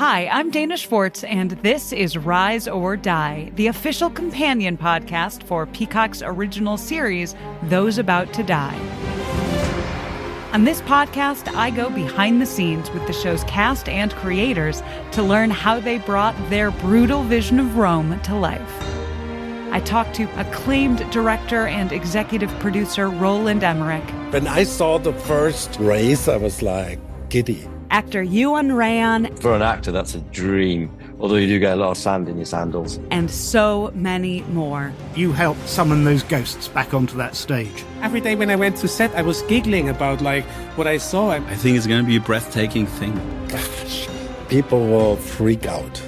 Hi, I'm Dana Schwartz, and this is Rise or Die, the official companion podcast for Peacock's original series, Those About to Die. On this podcast, I go behind the scenes with the show's cast and creators to learn how they brought their brutal vision of Rome to life. I talked to acclaimed director and executive producer Roland Emmerich. When I saw the first race, I was like giddy. Actor Ewan Ryan. For an actor, that's a dream, although you do get a lot of sand in your sandals. And so many more. You helped summon those ghosts back onto that stage. Every day when I went to set, I was giggling about what I saw. I think it's going to be a breathtaking thing. People will freak out.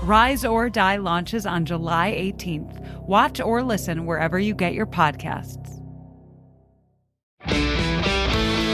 Rise or Die launches on July 18th. Watch or listen wherever you get your podcasts.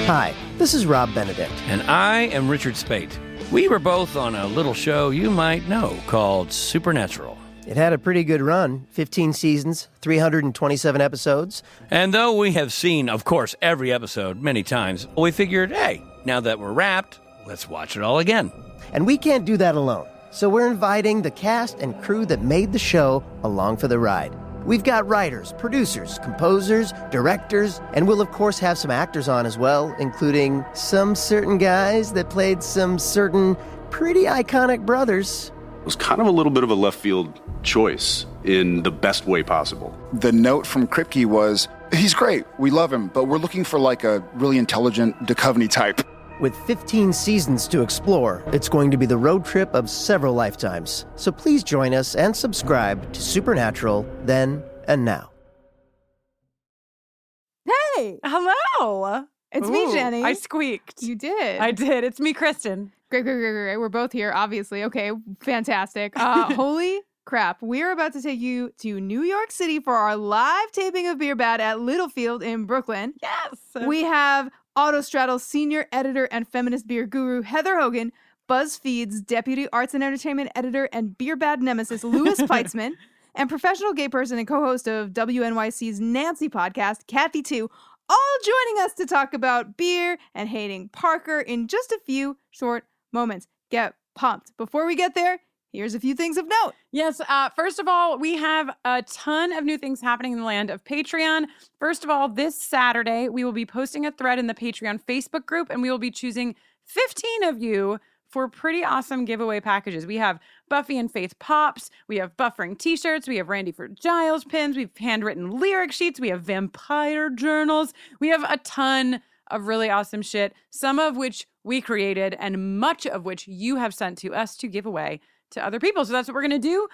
Hi, this is Rob Benedict. And I am Richard Spate. We were both on a little show you might know called Supernatural. It had a pretty good run, 15 seasons, 327 episodes. And though we have seen, of course, every episode many times, we figured, hey, now that we're wrapped, let's watch it all again. And we can't do that alone, so we're inviting the cast and crew that made the show along for the ride. We've got writers, producers, composers, directors, and we'll of course have some actors on as well, including some certain guys that played some certain pretty iconic brothers. It was kind of a little bit of a left field choice in the best way possible. The note from Kripke was, he's great, we love him, but we're looking for like a really intelligent Duchovny type. With 15 seasons to explore, it's going to be the road trip of several lifetimes. So please join us and subscribe to Supernatural Then and Now. Hey! Hello! It's me, Jenny. I squeaked. You did. I did. It's me, Kristen. Great. We're both here, obviously. Okay, fantastic. Holy crap. We're about to take you to New York City for our live taping of Beer Bad at Littlefield in Brooklyn. Yes! We have Autostraddle's senior editor and feminist beer guru, Heather Hogan, BuzzFeed's deputy arts and entertainment editor and Beer Bad nemesis, Louis Peitzman, and professional gay person and co-host of WNYC's Nancy podcast, Kathy 2, all joining us to talk about beer and hating Parker in just a few short moments. Get pumped. Before we get there, here's a few things of note. Yes. First of all, we have a ton of new things happening in the land of Patreon. First of all, this Saturday, we will be posting a thread in the Patreon Facebook group, and we will be choosing 15 of you for pretty awesome giveaway packages. We have Buffy and Faith Pops. We have buffering t-shirts. We have Randy for Giles pins. We have handwritten lyric sheets. We have vampire journals. We have a ton of really awesome shit, some of which we created and much of which you have sent to us to give away to other people. So that's what we're going to do.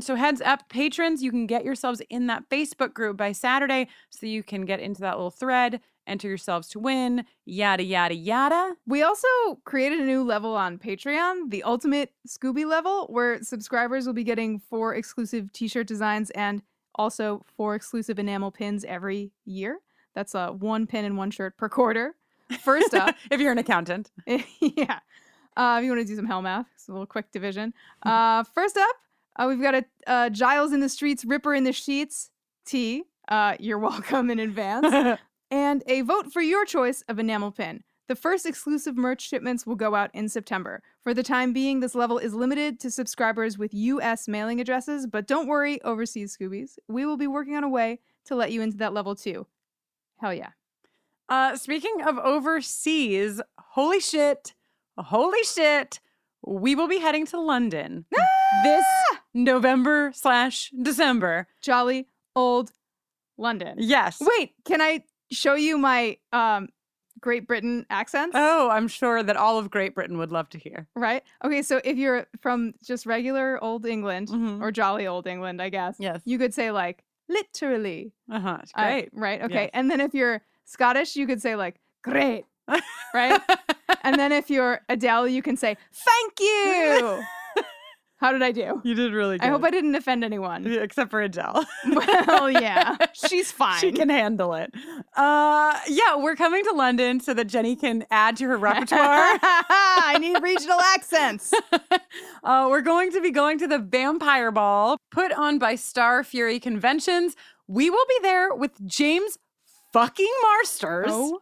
So heads up, patrons, you can get yourselves in that Facebook group by Saturday so you can get into that little thread, enter yourselves to win, yada, yada, yada. We also created a new level on Patreon, the Ultimate Scooby level, where subscribers will be getting 4 exclusive t-shirt designs and also 4 exclusive enamel pins every year. That's 1 pin and 1 shirt per quarter. First up. If you're an accountant. Yeah. If you want to do some hell math, it's a little quick division. First up, we've got a Giles in the Streets, Ripper in the Sheets tee. You're welcome in advance. And a vote for your choice of enamel pin. The first exclusive merch shipments will go out in September. For the time being, this level is limited to subscribers with U.S. mailing addresses, but don't worry, overseas Scoobies. We will be working on a way to let you into that level too. Hell yeah. Speaking of overseas, holy shit, we will be heading to London this November/December. Jolly old London. Yes. Wait, can I show you my Great Britain accents? Oh, I'm sure that all of Great Britain would love to hear. Right? Okay, so if you're from just regular old England, or jolly old England, I guess, yes, you could say like, literally. It's great. Right? Okay. Yes. And then if you're Scottish, you could say like, great. Right? And then if you're Adele, you can say, thank you. How did I do? You did really good. I hope I didn't offend anyone. Except for Adele. Well, yeah. She's fine. She can handle it. Yeah, we're coming to London so that Jenny can add to her repertoire. I need regional accents. We're going to be going to the Vampire Ball put on by Star Fury Conventions. We will be there with James fucking Marsters. Oh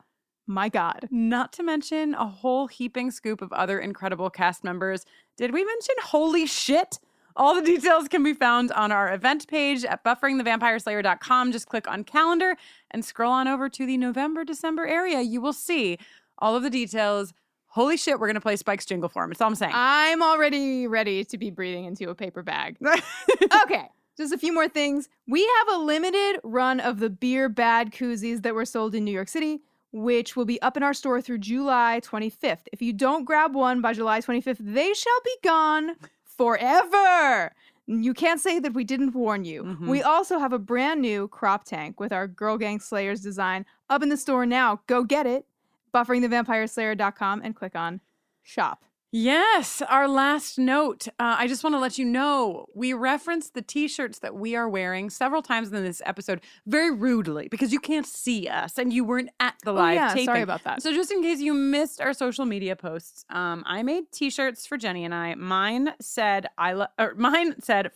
My God. Not to mention a whole heaping scoop of other incredible cast members. Did we mention holy shit? All the details can be found on our event page at bufferingthevampireslayer.com. Just click on calendar and scroll on over to the November-December area. You will see all of the details. Holy shit, we're going to play Spike's jingle for him. That's all I'm saying. I'm already ready to be breathing into a paper bag. Okay, just a few more things. We have a limited run of the beer bad koozies that were sold in New York City, which will be up in our store through July 25th. If you don't grab one by July 25th, they shall be gone forever. You can't say that we didn't warn you. Mm-hmm. We also have a brand new crop tank with our Girl Gang Slayers design up in the store now. Go get it. BufferingTheVampireSlayer.com and click on shop. Yes, our last note. I just want to let you know, we referenced the t-shirts that we are wearing several times in this episode very rudely because you can't see us and you weren't at the live taping. Sorry about that. So just in case you missed our social media posts, I made t-shirts for Jenny and I. Mine said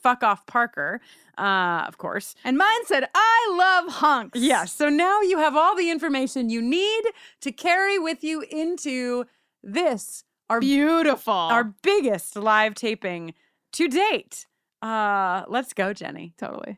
fuck off Parker, of course. And mine said I love hunks. Yes, so now you have all the information you need to carry with you into this our biggest live taping to date. Let's go, Jenny. Totally.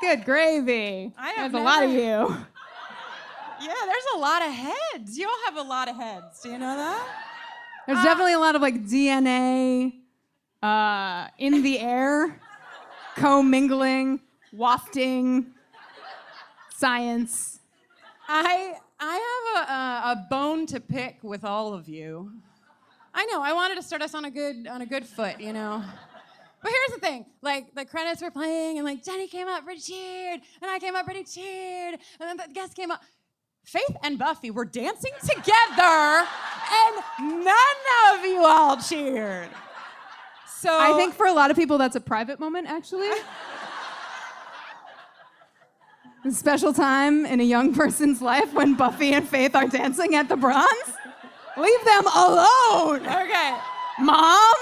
Good gravy. There's a lot of you. Yeah, there's a lot of heads. You all have a lot of heads. Do you know that? There's definitely a lot of like DNA in the air, co-mingling, wafting, science. I have a bone to pick with all of you. I know. I wanted to start us on a good foot, you know. But here's the thing, like, the credits were playing, and, like, Jenny came up, pretty cheered, and I came up, pretty cheered, and then the guest came up. Faith and Buffy were dancing together, and none of you all cheered. So I think for a lot of people, that's a private moment, actually. A special time in a young person's life when Buffy and Faith are dancing at the Bronze. Leave them alone. Okay. Mom?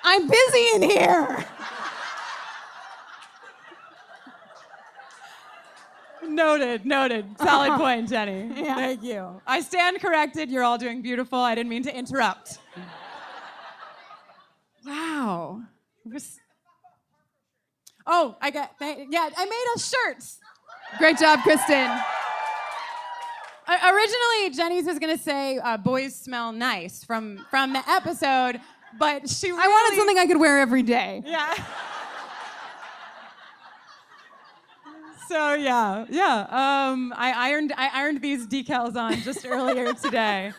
I'm busy in here. Noted. Solid point, Jenny. Yeah. Thank you. I stand corrected. You're all doing beautiful. I didn't mean to interrupt. Wow. Oh, I made us shirts. Great job, Kristen. Originally, Jenny's was gonna say "boys smell nice" from the episode, but I wanted something I could wear every day. Yeah. So yeah. I ironed these decals on just earlier today.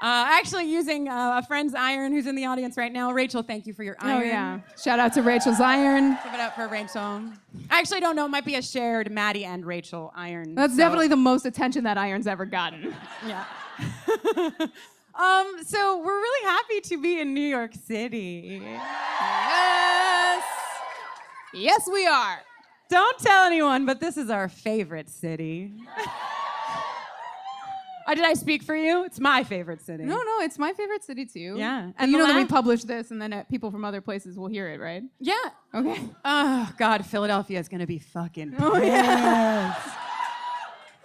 Actually using a friend's iron who's in the audience right now. Rachel, thank you for your iron. Oh yeah. Shout out to Rachel's iron. Give it up for Rachel. I actually don't know. It might be a shared Maddie and Rachel iron. That's definitely the most attention that iron's ever gotten. Yeah. So we're really happy to be in New York City. Yes. Yes, we are. Don't tell anyone, but this is our favorite city. Did I speak for you? It's my favorite city. No, it's my favorite city too. Yeah. And you know that we publish this and then people from other places will hear it, right? Yeah. Okay. Oh, God, Philadelphia is going to be fucking pissed. Oh, yeah.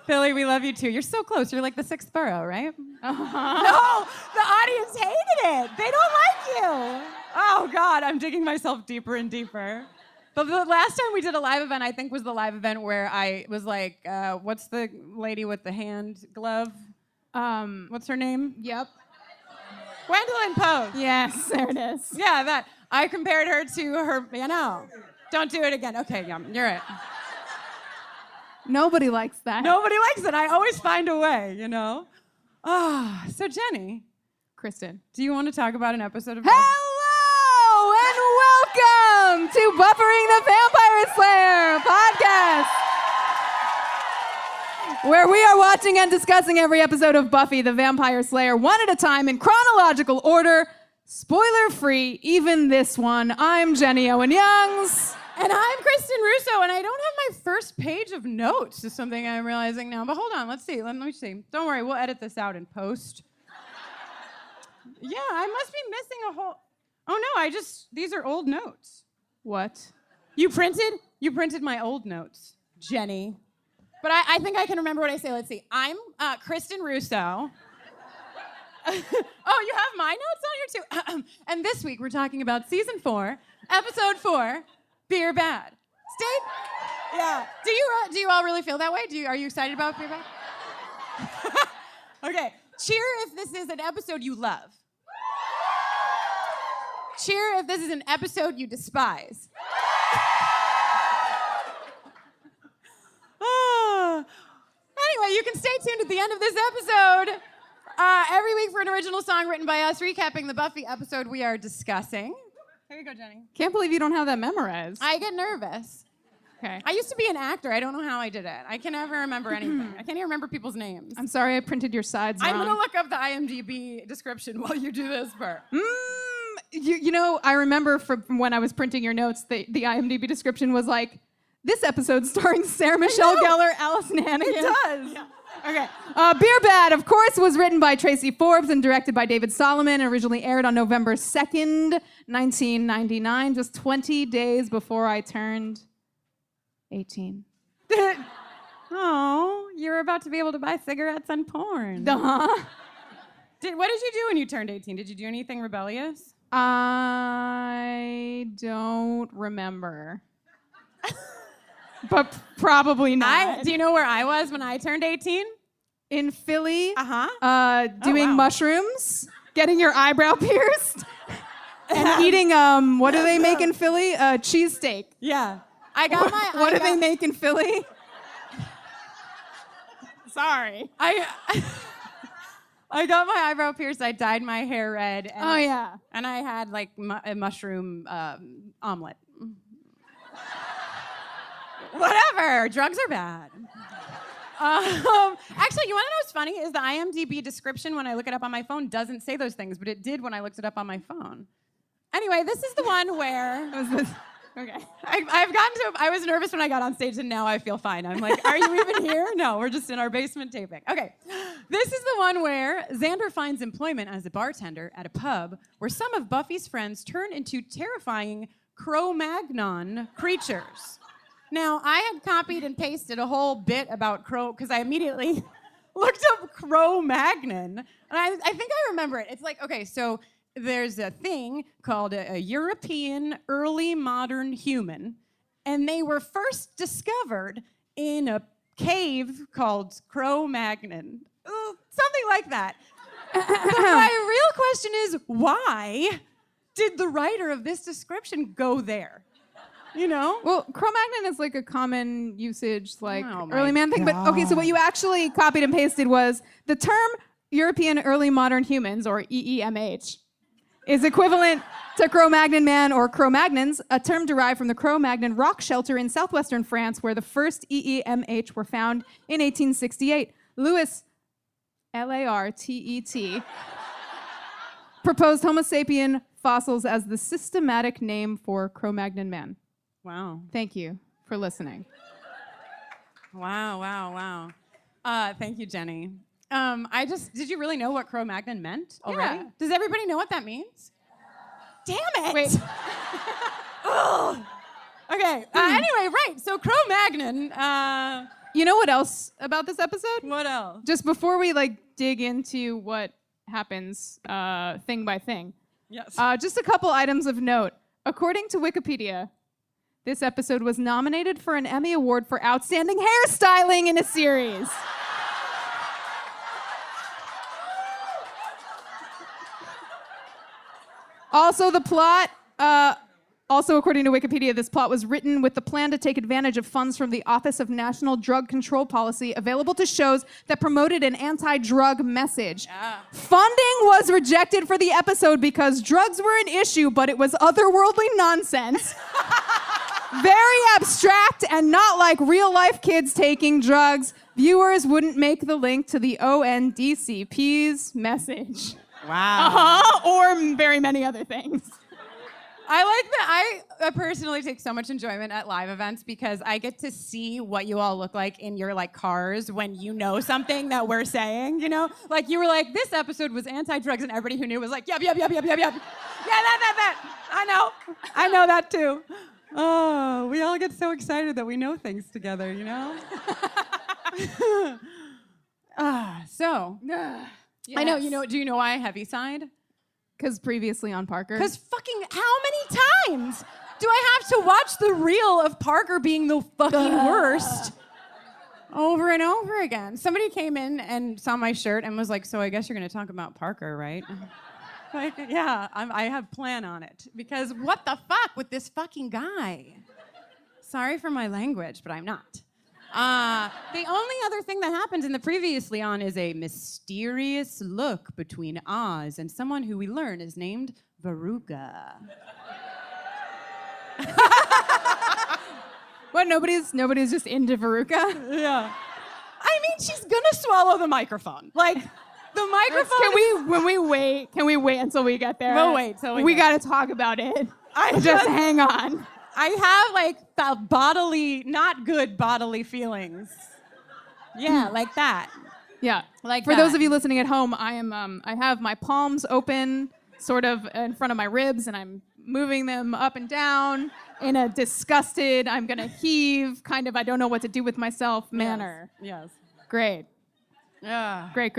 Philly, we love you too. You're so close. You're like the 6th borough, right? Uh-huh. No, the audience hated it. They don't like you. Oh, God, I'm digging myself deeper and deeper. But the last time we did a live event, I think was the live event where I was like, what's the lady with the hand glove? What's her name? Yep. Gwendolyn Pope. Yes, there it is. Yeah, that. I compared her to her, Don't do it again. Okay, yeah, you're right. Nobody likes that. Nobody likes it. I always find a way, you know? So Jenny. Kristen. Do you want to talk about an episode of Hello and welcome welcome to Buffering the Vampire Slayer podcast, where we are watching and discussing every episode of Buffy the Vampire Slayer one at a time in chronological order, spoiler-free, even this one. I'm Jenny Owen Youngs. And I'm Kristen Russo, and I don't have my first page of notes, is something I'm realizing now. But hold on, let's see. Let me see. Don't worry, we'll edit this out in post. Yeah, I must be missing a whole... Oh no, these are old notes. What? You printed my old notes, Jenny. But I think I can remember what I say. Let's see. I'm Kristen Russo. Oh, you have my notes on here too? And this week we're talking about season 4, episode 4, Beer Bad. Yeah. Do you all really feel that way? Are you excited about Beer Bad? Okay. Cheer if this is an episode you love. Cheer if this is an episode you despise. Anyway, you can stay tuned at the end of this episode. Every week for an original song written by us, recapping the Buffy episode we are discussing. Here you go, Jenny. Can't believe you don't have that memorized. I get nervous. Okay. I used to be an actor. I don't know how I did it. I can never remember anything. I can't even remember people's names. I'm sorry I printed your sides wrong. I'm going to look up the IMDb description while you do this part. You know, I remember from when I was printing your notes, the IMDb description was like, this episode starring Sarah Michelle Gellar, Allison Hannigan. It does. Yeah. Okay. Beer Bad, of course, was written by Tracy Forbes and directed by David Solomon, and originally aired on November 2nd, 1999, just 20 days before I turned 18. Oh, you're about to be able to buy cigarettes and porn. Uh-huh. What did you do when you turned 18? Did you do anything rebellious? I don't remember. But probably not. Do you know where I was when I turned 18? In Philly. wow. Doing mushrooms, getting your eyebrow pierced, and eating, what do they make in Philly? Cheesesteak. Yeah. I got my... What do they make in Philly? Sorry. I got my eyebrow pierced. I dyed my hair red. And, Oh, yeah. And I had, like, a mushroom omelet. Whatever. Drugs are bad. Actually, you want to know what's funny? Is the IMDb description when I look it up on my phone doesn't say those things, but it did when I looked it up on my phone. Anyway, this is the one where... Okay. I was nervous when I got on stage, and now I feel fine. I'm like, are you even here? No, we're just in our basement taping. Okay. This is the one where Xander finds employment as a bartender at a pub where some of Buffy's friends turn into terrifying CroMagnon creatures. Now, I had copied and pasted a whole bit about because I immediately looked up CroMagnon, and I think I remember it. It's like, okay, so there's a thing called a European early modern human, and they were first discovered in a cave called CroMagnon. Something like that. My real question is, why did the writer of this description go there? You know? Well, CroMagnon is like a common usage, like Oh my early man thing. But okay, so what you actually copied and pasted was the term European early modern humans, or EEMH, is equivalent to Cro-Magnon man or Cro-Magnons, a term derived from the Cro-Magnon rock shelter in southwestern France, where the first EEMH were found in 1868. Louis Lartet proposed Homo sapien fossils as the systematic name for Cro-Magnon man. Wow. Thank you for listening. Wow. Thank you, Jenny. Did you really know what Cro-Magnon meant already? Yeah. Does everybody know what that means? Damn it! Wait. Ugh. Okay, anyway, right, so Cro-Magnon, You know what else about this episode? what else? Just before we dig into what happens thing by thing, Yes. just a couple items of note. According to Wikipedia, this episode was nominated for an Emmy Award for Outstanding Hairstyling in a Series. Also, the plot Also, according to Wikipedia, this plot was written with the plan to take advantage of funds from the Office of National Drug Control Policy available to shows that promoted an anti-drug message. Funding was rejected for the episode because drugs were an issue, but it was otherworldly nonsense. Very abstract and not like real-life kids taking drugs. Viewers wouldn't make the link to the ONDCP's message. Wow. Or very many other things. I like that. I personally take so much enjoyment at live events because I get to see what you all look like in your like cars when you know something that we're saying, you know? Like you were like, this episode was anti-drugs and everybody who knew was like, yep. Yeah, that. I know that too. Oh, we all get so excited that we know things together, you know? I know, do you know why I heavy side? Because previously on Parker. Because fucking how many times do I have to watch the reel of Parker being the fucking worst over and over again? Somebody came in and saw my shirt and was like, so I guess you're going to talk about Parker, right? Like, yeah, I have plan on it. Because what the fuck with this fucking guy? Sorry for my language, but I'm not. The only other thing that happens in the previously on is a mysterious look between Oz and someone who we learn is named Veruca. What, nobody's just into Veruca? Yeah. I mean, she's gonna swallow the microphone. Like, the microphone. Can we wait until we get there? We'll wait till we gotta talk about it. Just hang on. I have like not good bodily feelings. Yeah, like that. Yeah. Like For that. those of you listening at home, I have my palms open sort of in front of my ribs and I'm moving them up and down in a disgusted, I'm gonna heave, kind of I don't know what to do with myself manner. Yes. Great. Yeah. Great.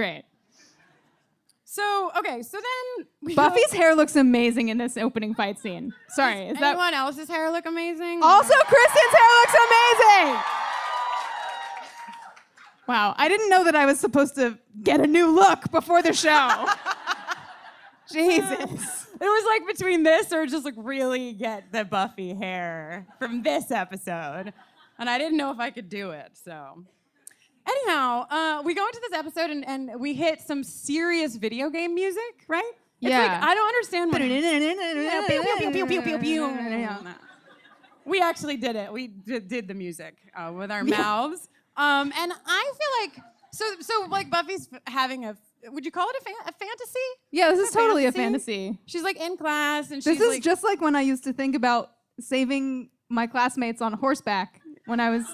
So then Buffy's hair looks amazing in this opening fight scene. Sorry, Does anyone else's hair look amazing? Also, Kristen's hair looks amazing! Wow, I didn't know that I was supposed to get a new look before the show. Jesus. It was like between this or just like really get the Buffy hair from this episode. And I didn't know if I could do it, so. Anyhow, we go into this episode and we hit some serious video game music, right? It's Yeah. like, I don't understand what... We actually did it. We did the music with our mouths. And I feel like... So like Buffy's having would you call it a fantasy? Yeah, this is totally a fantasy. She's like in class and This is just like when I used to think about saving my classmates on horseback when I was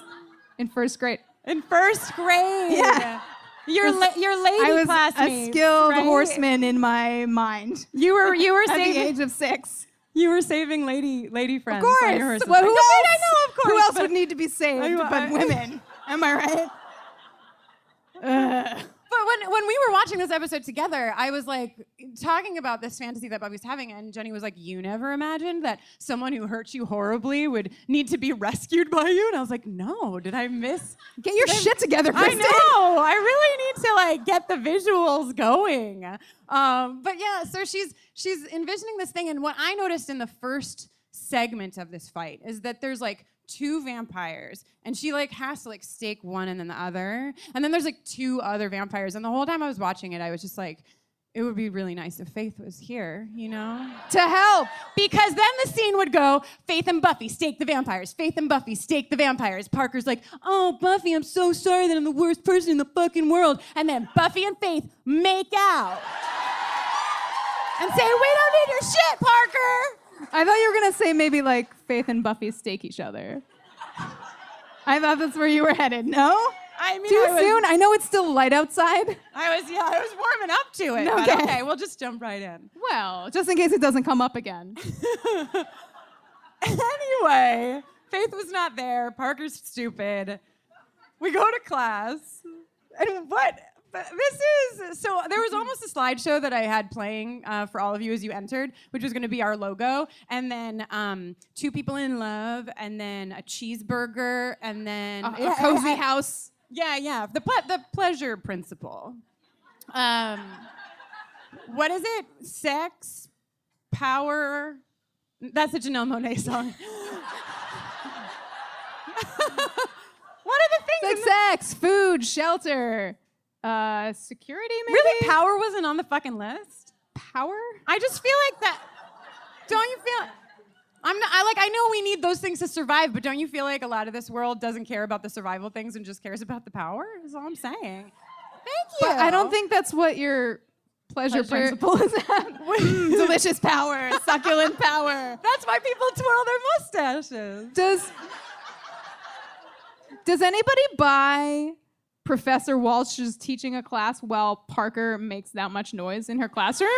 in first grade. In first grade. Yeah. Your lady I was classmates, a skilled right? horseman in my mind. You were at saving the age of 6. You were saving lady friends. Of course. On your horses. Well, who else? I know, of course. Who else but would need to be saved but women? Am I right? But when we were watching this episode together, I was like talking about this fantasy that Buffy's having, and Jenny was like, "You never imagined that someone who hurt you horribly would need to be rescued by you?" And I was like, "No, did I miss? Get your shit together, Kristen." I know. I really need to like get the visuals going. But yeah, so she's envisioning this thing, and what I noticed in the first segment of this fight is that there's like 2 vampires, and she like has to like stake one and then the other, and then there's like 2 other vampires, and the whole time I was watching it, I was just like, it would be really nice if Faith was here, you know, to help, because then the scene would go, Faith and Buffy stake the vampires, Faith and Buffy stake the vampires. Parker's like, oh, Buffy, I'm so sorry that I'm the worst person in the fucking world, and then Buffy and Faith make out and say, we don't need your shit, Parker. I thought you were going to say maybe like Faith and Buffy stake each other. I thought that's where you were headed. No? I mean, Too soon? I know it's still light outside. I was warming up to it. Okay. But okay, we'll just jump right in. Well, just in case it doesn't come up again. Anyway, Faith was not there. Parker's stupid. We go to class. And so there was almost a slideshow that I had playing for all of you as you entered, which was going to be our logo, and then 2 people in love, and then a cheeseburger, and then a cozy house. Yeah, the pleasure principle. What is it? Sex, power, That's a Janelle Monáe song. What are the things? Sex, food, shelter, security, maybe? Really, power wasn't on the fucking list? Power? I just feel like that. Don't you feel? I know we need those things to survive, but don't you feel like a lot of this world doesn't care about the survival things and just cares about the power? Is all I'm saying. Thank you. But I don't think that's what your pleasure principle is at. Delicious power, succulent power. That's why people twirl their mustaches. Does anybody buy Professor Walsh's teaching a class while Parker makes that much noise in her classroom?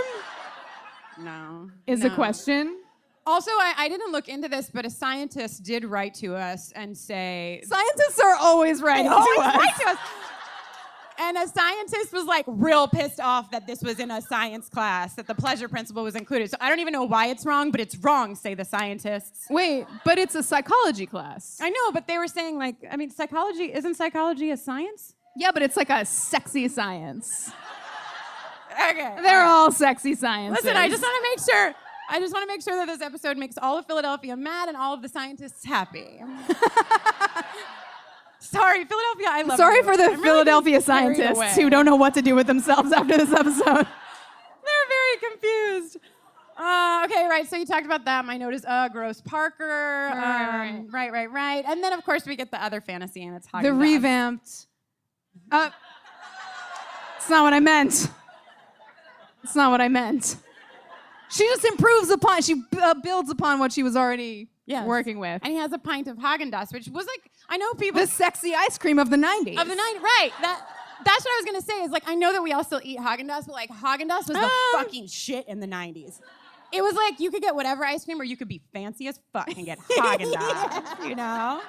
No. Is the question. Also, I didn't look into this, but a scientist did write to us and say... Scientists are always writing to us. And a scientist was like real pissed off that this was in a science class, that the pleasure principle was included. So I don't even know why it's wrong, but it's wrong, say the scientists. Wait, but it's a psychology class. I know, but they were saying like, I mean, isn't psychology a science? Yeah, but it's like a sexy science. Okay. They're all sexy sciences. Listen, I just want to make sure that this episode makes all of Philadelphia mad and all of the scientists happy. Sorry, Philadelphia, I love Sorry you. for the I'm really Philadelphia carried scientists away. who don't know what to do with themselves after this episode. They're very confused. Okay, right, so you talked about that. My note is, gross Parker. Right. And then, of course, we get the other fantasy, and it's Haagen-Dazs. The revamped. It's not what I meant. It's not what I meant. She just improves upon, she builds upon what she was already working with. And he has a pint of Haagen-Dazs, which was like, I know people... The sexy ice cream of the 90s. Right. That's what I was going to say, is like, I know that we all still eat Haagen-Dazs, but like, Haagen-Dazs was the fucking shit in the 90s. It was like, you could get whatever ice cream, or you could be fancy as fuck and get Haagen-Dazs, you know?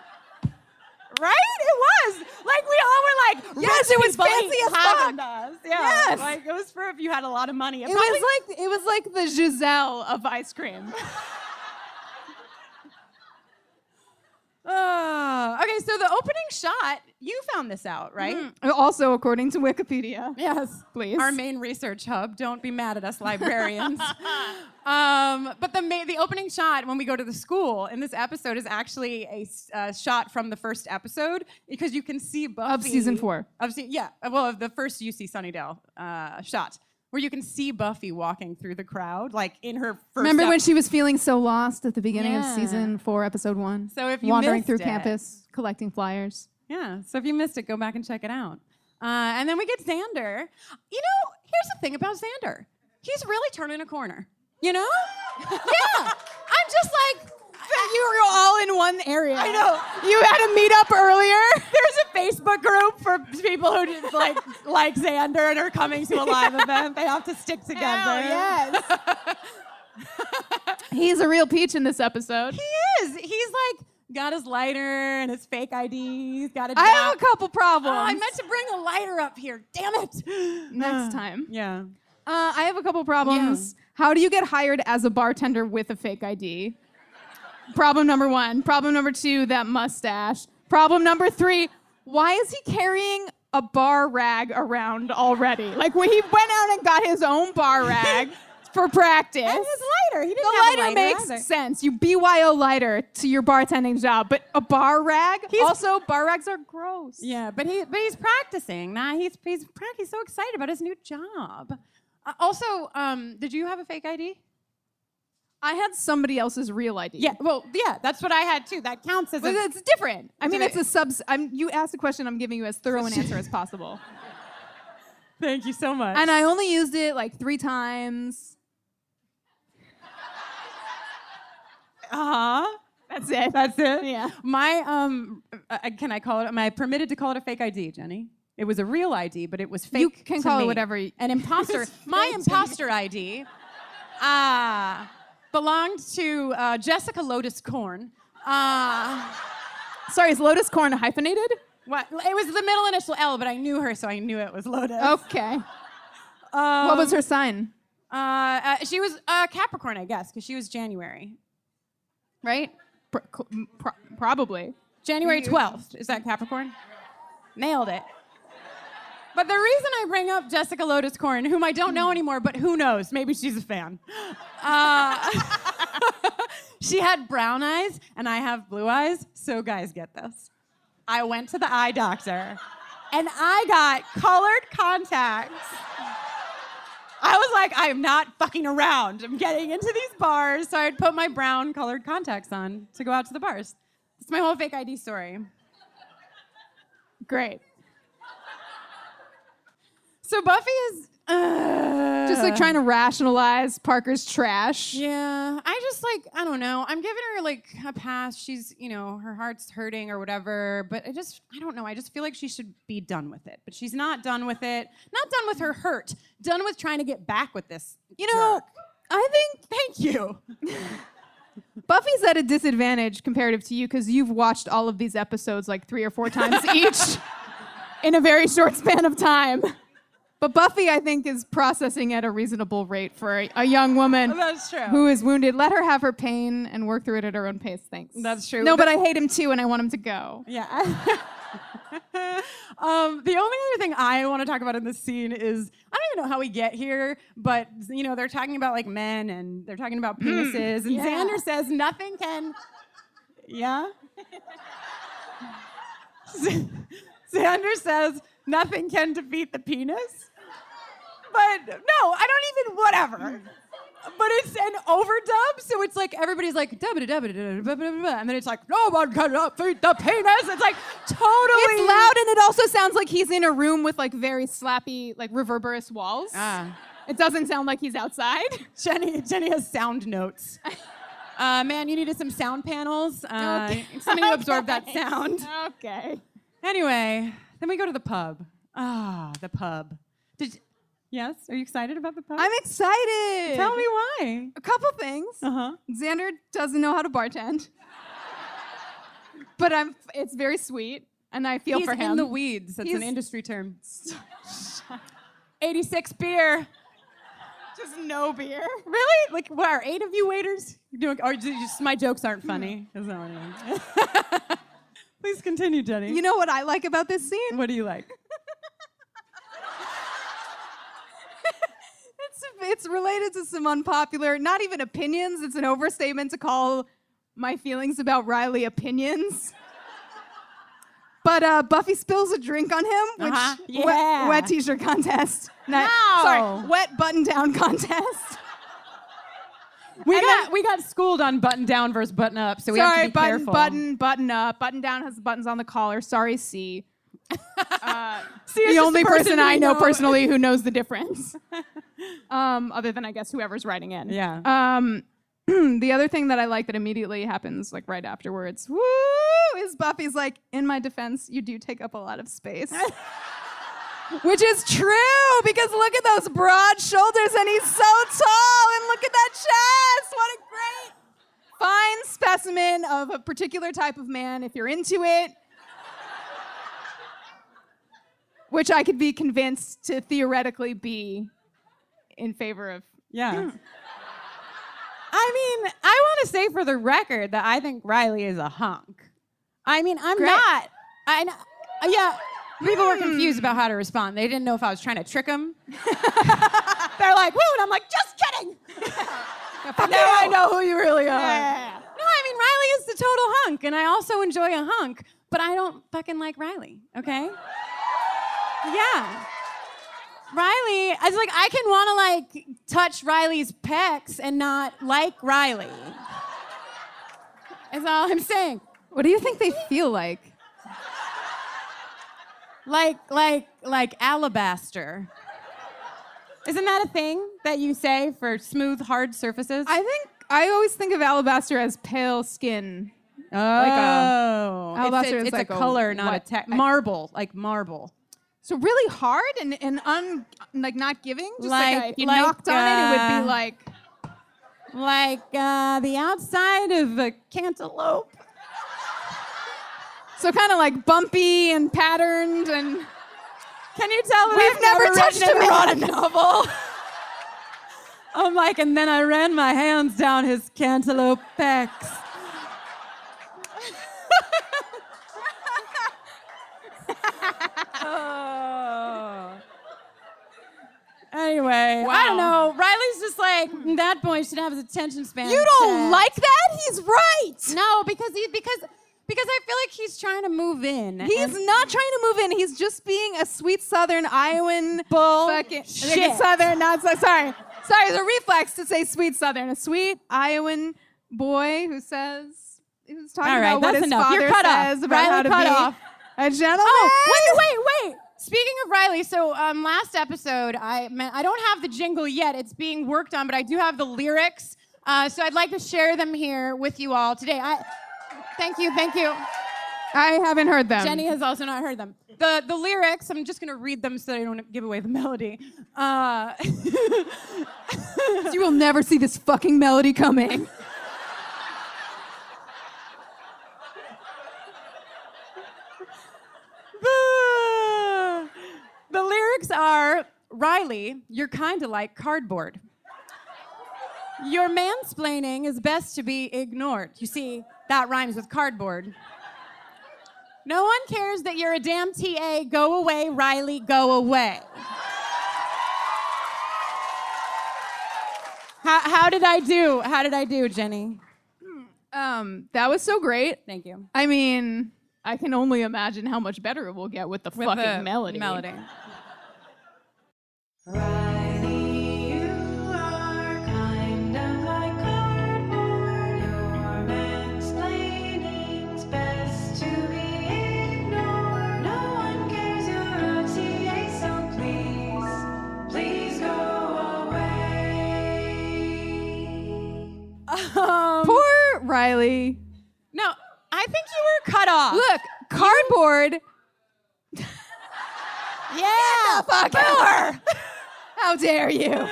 Right? It was. Like, we all were like, yes, it was fancy as fuck. Haagen-Dazs. Yeah. Yes. Like, it was for if you had a lot of money. It was like the Giselle of ice cream. Okay, so the opening shot, you found this out, right? Also, according to Wikipedia. Yes. Please. Our main research hub. Don't be mad at us, librarians. But the opening shot when we go to the school in this episode is actually a shot from the first episode, because you can see Buffy. Of season 4. Of the first UC Sunnydale shot, where you can see Buffy walking through the crowd, like in her first... Remember when she was feeling so lost at the beginning of season 4, episode 1? So if you wandering missed through it- campus, collecting flyers. Yeah, so if you missed it, go back and check it out. And then we get Xander. You know, here's the thing about Xander. He's really turning a corner. You know? Yeah. I'm just like... You were all in one area. I know. You had a meetup earlier. There's a Facebook group for people who just like Xander and are coming to a live event. They have to stick together. Yes. He's a real peach in this episode. He is. He's like got his lighter and his fake ID. He's got a I have a couple problems. Oh, I meant to bring a lighter up here. Damn it. Next time. Yeah. I have a couple problems. Yeah. How do you get hired as a bartender with a fake ID? Problem number 1. Problem number 2, that mustache. Problem number 3, why is he carrying a bar rag around already? Like, when he went out and got his own bar rag for practice. And his lighter. He didn't The have a lighter lighter makes either. sense. You BYO lighter to your bartending job, but a bar rag? Also, bar rags are gross. Yeah, but he's practicing. He's so excited about his new job. Also, did you have a fake ID? I had somebody else's real ID. Yeah, well, yeah, that's what I had too. That counts as But it's different. I mean, okay. it's a you asked a question, I'm giving you as thorough an answer as possible. Thank you so much. And I only used it like 3 times. That's it. That's it? Yeah. My, can I call it, am I permitted to call it a fake ID, Jenny? It was a real ID, but it was fake. You can to call me. it whatever. An imposter. My imposter ID belonged to Jessica Lotus Korn. Sorry, is Lotus Corn hyphenated? What? It was the middle initial L, but I knew her, so I knew it was Lotus. Okay. What was her sign? She was Capricorn, I guess, because she was January. Right? Probably. January 12th. Is that Capricorn? Nailed it. But the reason I bring up Jessica Lotus Korn, whom I don't know anymore, but who knows? Maybe she's a fan. She had brown eyes, and I have blue eyes. So guys, get this. I went to the eye doctor, and I got colored contacts. I was like, I am not fucking around. I'm getting into these bars, so I'd put my brown colored contacts on to go out to the bars. It's my whole fake ID story. Great. So Buffy is Just like trying to rationalize Parker's trash. Yeah, I don't know. I'm giving her like a pass. She's, her heart's hurting or whatever. But I don't know. I just feel like she should be done with it. But she's not done with it. Not done with her hurt. Done with trying to get back with this. I think. Thank you. Buffy's at a disadvantage comparative to you because you've watched all of these episodes like 3 or 4 times each in a very short span of time. But Buffy, I think, is processing at a reasonable rate for a young woman That's true. who is wounded. Let her have her pain and work through it at her own pace. Thanks. That's true. No, but I hate him too, and I want him to go. Yeah. The only other thing I want to talk about in this scene is, I don't even know how we get here, but, they're talking about, like, men, and they're talking about penises, and Xander says nothing can... Yeah? Xander says nothing can defeat the penis? But, no, I don't even... Whatever. But it's an overdub, so it's like everybody's like da-ba-da-da-ba-da-da-ba-ba-ba-ba, and then it's like no one can defeat the penis. It's like totally. It's loud, and it also sounds like he's in a room with like very slappy, like reverberous walls. It doesn't sound like he's outside. Jenny has sound notes. Man, you needed some sound panels. Okay. Something to absorb that sound. Okay. Anyway, then we go to the pub. The pub. Yes? Are you excited about the pub? I'm excited. Tell me why. A couple things. Xander doesn't know how to bartend. But it's very sweet, and I feel for him. He's in the weeds. That's an industry term. 86 beer. Just no beer. Really? Like, what, are 8 of you waiters? Or just my jokes aren't funny? Is that what it is? Please continue, Jenny. You know what I like about this scene? What do you like? It's related to some unpopular, not even opinions. It's an overstatement to call my feelings about Riley opinions. But Buffy spills a drink on him, which wet t-shirt contest. Sorry, wet button-down contest. We got schooled on button down versus button up, so we have to be careful. Button up. Button down has the buttons on the collar. Sorry, C. See, the only person I know personally who knows the difference. Other than, I guess, whoever's writing in. Yeah. The other thing that I like that immediately happens, like, right afterwards, is Buffy's like, in my defense, you do take up a lot of space. Which is true, because look at those broad shoulders, and he's so tall, and look at that chest. What a great, fine specimen of a particular type of man, if you're into it. Which I could be convinced to theoretically be in favor of. Yeah. I mean, I want to say for the record that I think Riley is a hunk. I mean, I'm not. Yeah, people were confused about how to respond. They didn't know if I was trying to trick them. They're like, woo, and I'm like, just kidding. Now I know who you really are. Yeah. No, I mean, Riley is the total hunk, and I also enjoy a hunk, but I don't fucking like Riley, okay? Yeah. Riley, I was like, I can want to like touch Riley's pecs and not like Riley. That's all I'm saying. What do you think they feel like? Like alabaster. Isn't that a thing that you say for smooth, hard surfaces? I always think of alabaster as pale skin. Oh. Alabaster it's is like a color, not a what? text. Marble, like marble. So really hard and like not giving? Just like if you knocked on it, it would be like the outside of a cantaloupe. So kind of like bumpy and patterned and... Can you tell that We've never touched an a erotic man. novel? I'm like, and then I ran my hands down his cantaloupe pecs. Anyway, I don't know. Riley's just like, that boy should have his attention span. You don't checked. like that? He's right. No, because I feel like he's trying to move in. He's not trying to move in. He's just being a sweet Southern Iowan fucking shit. Southern. Not so, sorry. It's a reflex to say sweet Southern. A sweet Iowan boy who's talking about what his father says about how to be a gentleman. Oh, wait. Speaking of Riley, so last episode, I don't have the jingle yet. It's being worked on, but I do have the lyrics. So I'd like to share them here with you all today. Thank you. I haven't heard them. Jenny has also not heard them. The lyrics, I'm just going to read them so that I don't give away the melody. You will never see this fucking melody coming. The lyrics are, Riley, you're kind of like cardboard. Your mansplaining is best to be ignored. You see, that rhymes with cardboard. No one cares that you're a damn TA. Go away, Riley, go away. How did I do? How did I do, Jenny? That was so great. Thank you. I mean, I can only imagine how much better it will get with the fucking melody. Riley, you are kind of like cardboard. Your mansplaining's best to be ignored. No one cares you're a TA, so please go away. Poor Riley. No, I think you were cut off. Look, cardboard. Yeah, fuck out. How dare you? No.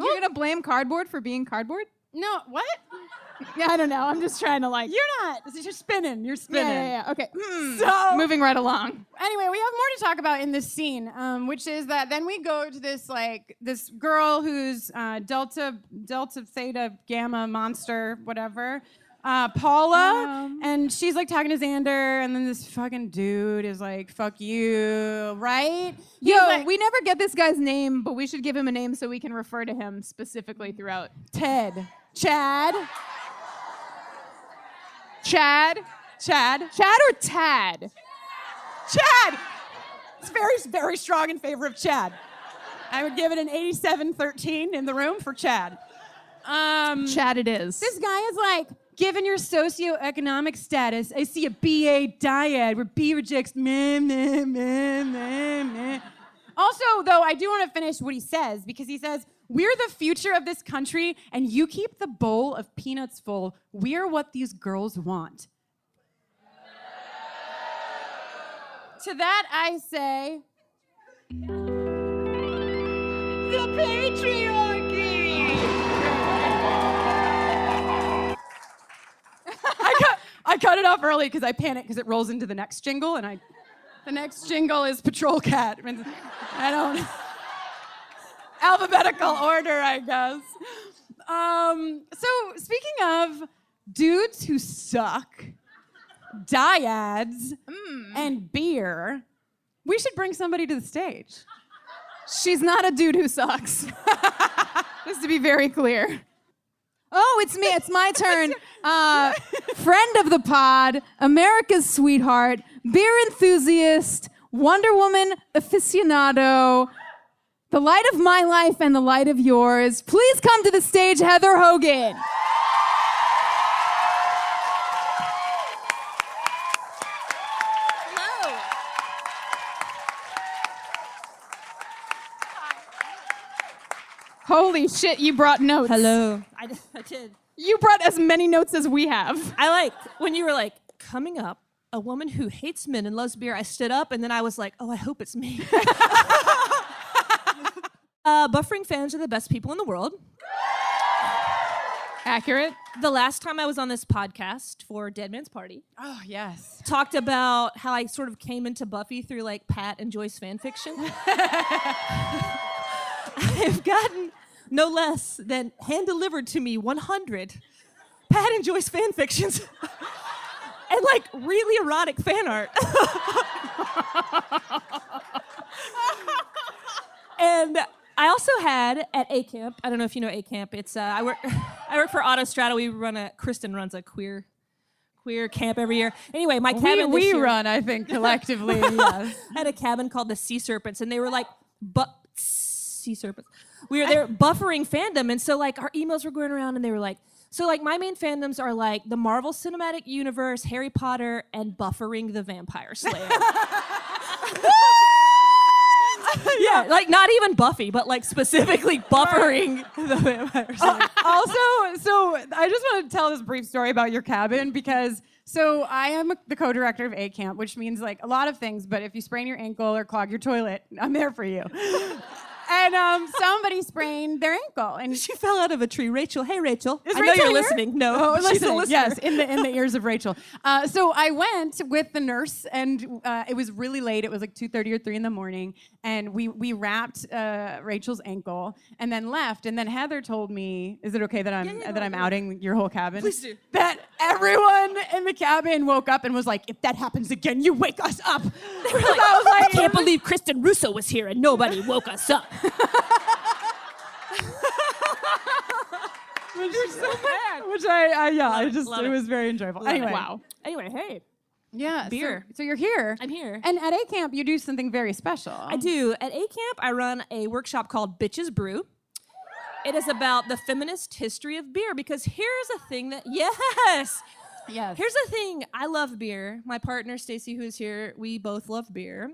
You're gonna blame cardboard for being cardboard? No, what? Yeah, I don't know. I'm just trying to like. You're not. You're spinning. You're spinning. Yeah. Okay. So Moving right along. anyway, we have more to talk about in this scene, which is that then we go to this girl who's Delta Theta Gamma monster, whatever. Paula, and she's like talking to Xander, and then this fucking dude is like, fuck you, right? Yo, we never get this guy's name, but we should give him a name so we can refer to him specifically throughout. Ted. Chad. Chad or Tad? Chad! It's very, very strong in favor of Chad. I would give it an 87-13 in the room for Chad. Chad it is. This guy is like, given your socioeconomic status, I see a BA dyad where B rejects meh, meh, meh, meh, meh. Also, though, I do want to finish what he says, because he says, we're the future of this country, and you keep the bowl of peanuts full. We're what these girls want. To that, I say, the patriarchy! I cut it off early because I panicked because it rolls into the next jingle, and the next jingle is Patrol Cat. I don't... Alphabetical order, I guess. So speaking of dudes who suck, dyads, and beer, we should bring somebody to the stage. She's not a dude who sucks. Just to be very clear. Oh, it's me. It's my turn. Friend of the pod, America's sweetheart, beer enthusiast, Wonder Woman aficionado, the light of my life and the light of yours. Please come to the stage, Heather Hogan. Hello. Holy shit, you brought notes. Hello. I did. You brought as many notes as we have. I like when you were like, coming up, a woman who hates men and loves beer. I stood up and then I was like, oh, I hope it's me. Buffering fans are the best people in the world. Accurate. The last time I was on this podcast for Dead Man's Party. Oh, yes. Talked about how I sort of came into Buffy through like Pat and Joyce fan fiction. I've gotten no less than hand-delivered to me 100 Pat and Joyce fan fictions and like really erotic fan art. And I also had at A Camp. I don't know if you know A Camp. It's I work for Autostrada. Kristen runs a queer camp every year. Anyway, my cabin this year, run, I think, collectively. Yes. had a cabin called the Sea Serpents, and they were like sea serpents. They were buffering fandom, and so like our emails were going around, and they were like, so like my main fandoms are like the Marvel Cinematic Universe, Harry Potter, and buffering the Vampire Slayer. Yeah, like not even Buffy, but like specifically buffering the Vampire Slayer. Also, so I just want to tell this brief story about your cabin because so I am the co-director of A Camp, which means like a lot of things, but if you sprain your ankle or clog your toilet, I'm there for you. And somebody sprained their ankle, and she fell out of a tree. Rachel, hey Rachel, is I Rachel know you're here? listening. No, she's a listener. Yes, in the ears of Rachel. So I went with the nurse, and it was really late. It was like 2:30 or 3 in the morning, and we wrapped Rachel's ankle, and then left. And then Heather told me, "Is it okay that I'm outing your whole cabin?" Please do. That everyone in the cabin woke up and was like, "If that happens again, you wake us up." They were like, I was like, I can't believe Kristen Russo was here and nobody woke us up. You're so mad. Which it was very enjoyable. Anyway, Wow. Anyway, hey. Yeah, Beer. So you're here. I'm here. And at A Camp, you do something very special. I do. At A Camp, I run a workshop called Bitches Brew. It is about the feminist history of beer because here's a thing that, yes. Here's the thing. I love beer. My partner, Stacy, who is here, we both love beer.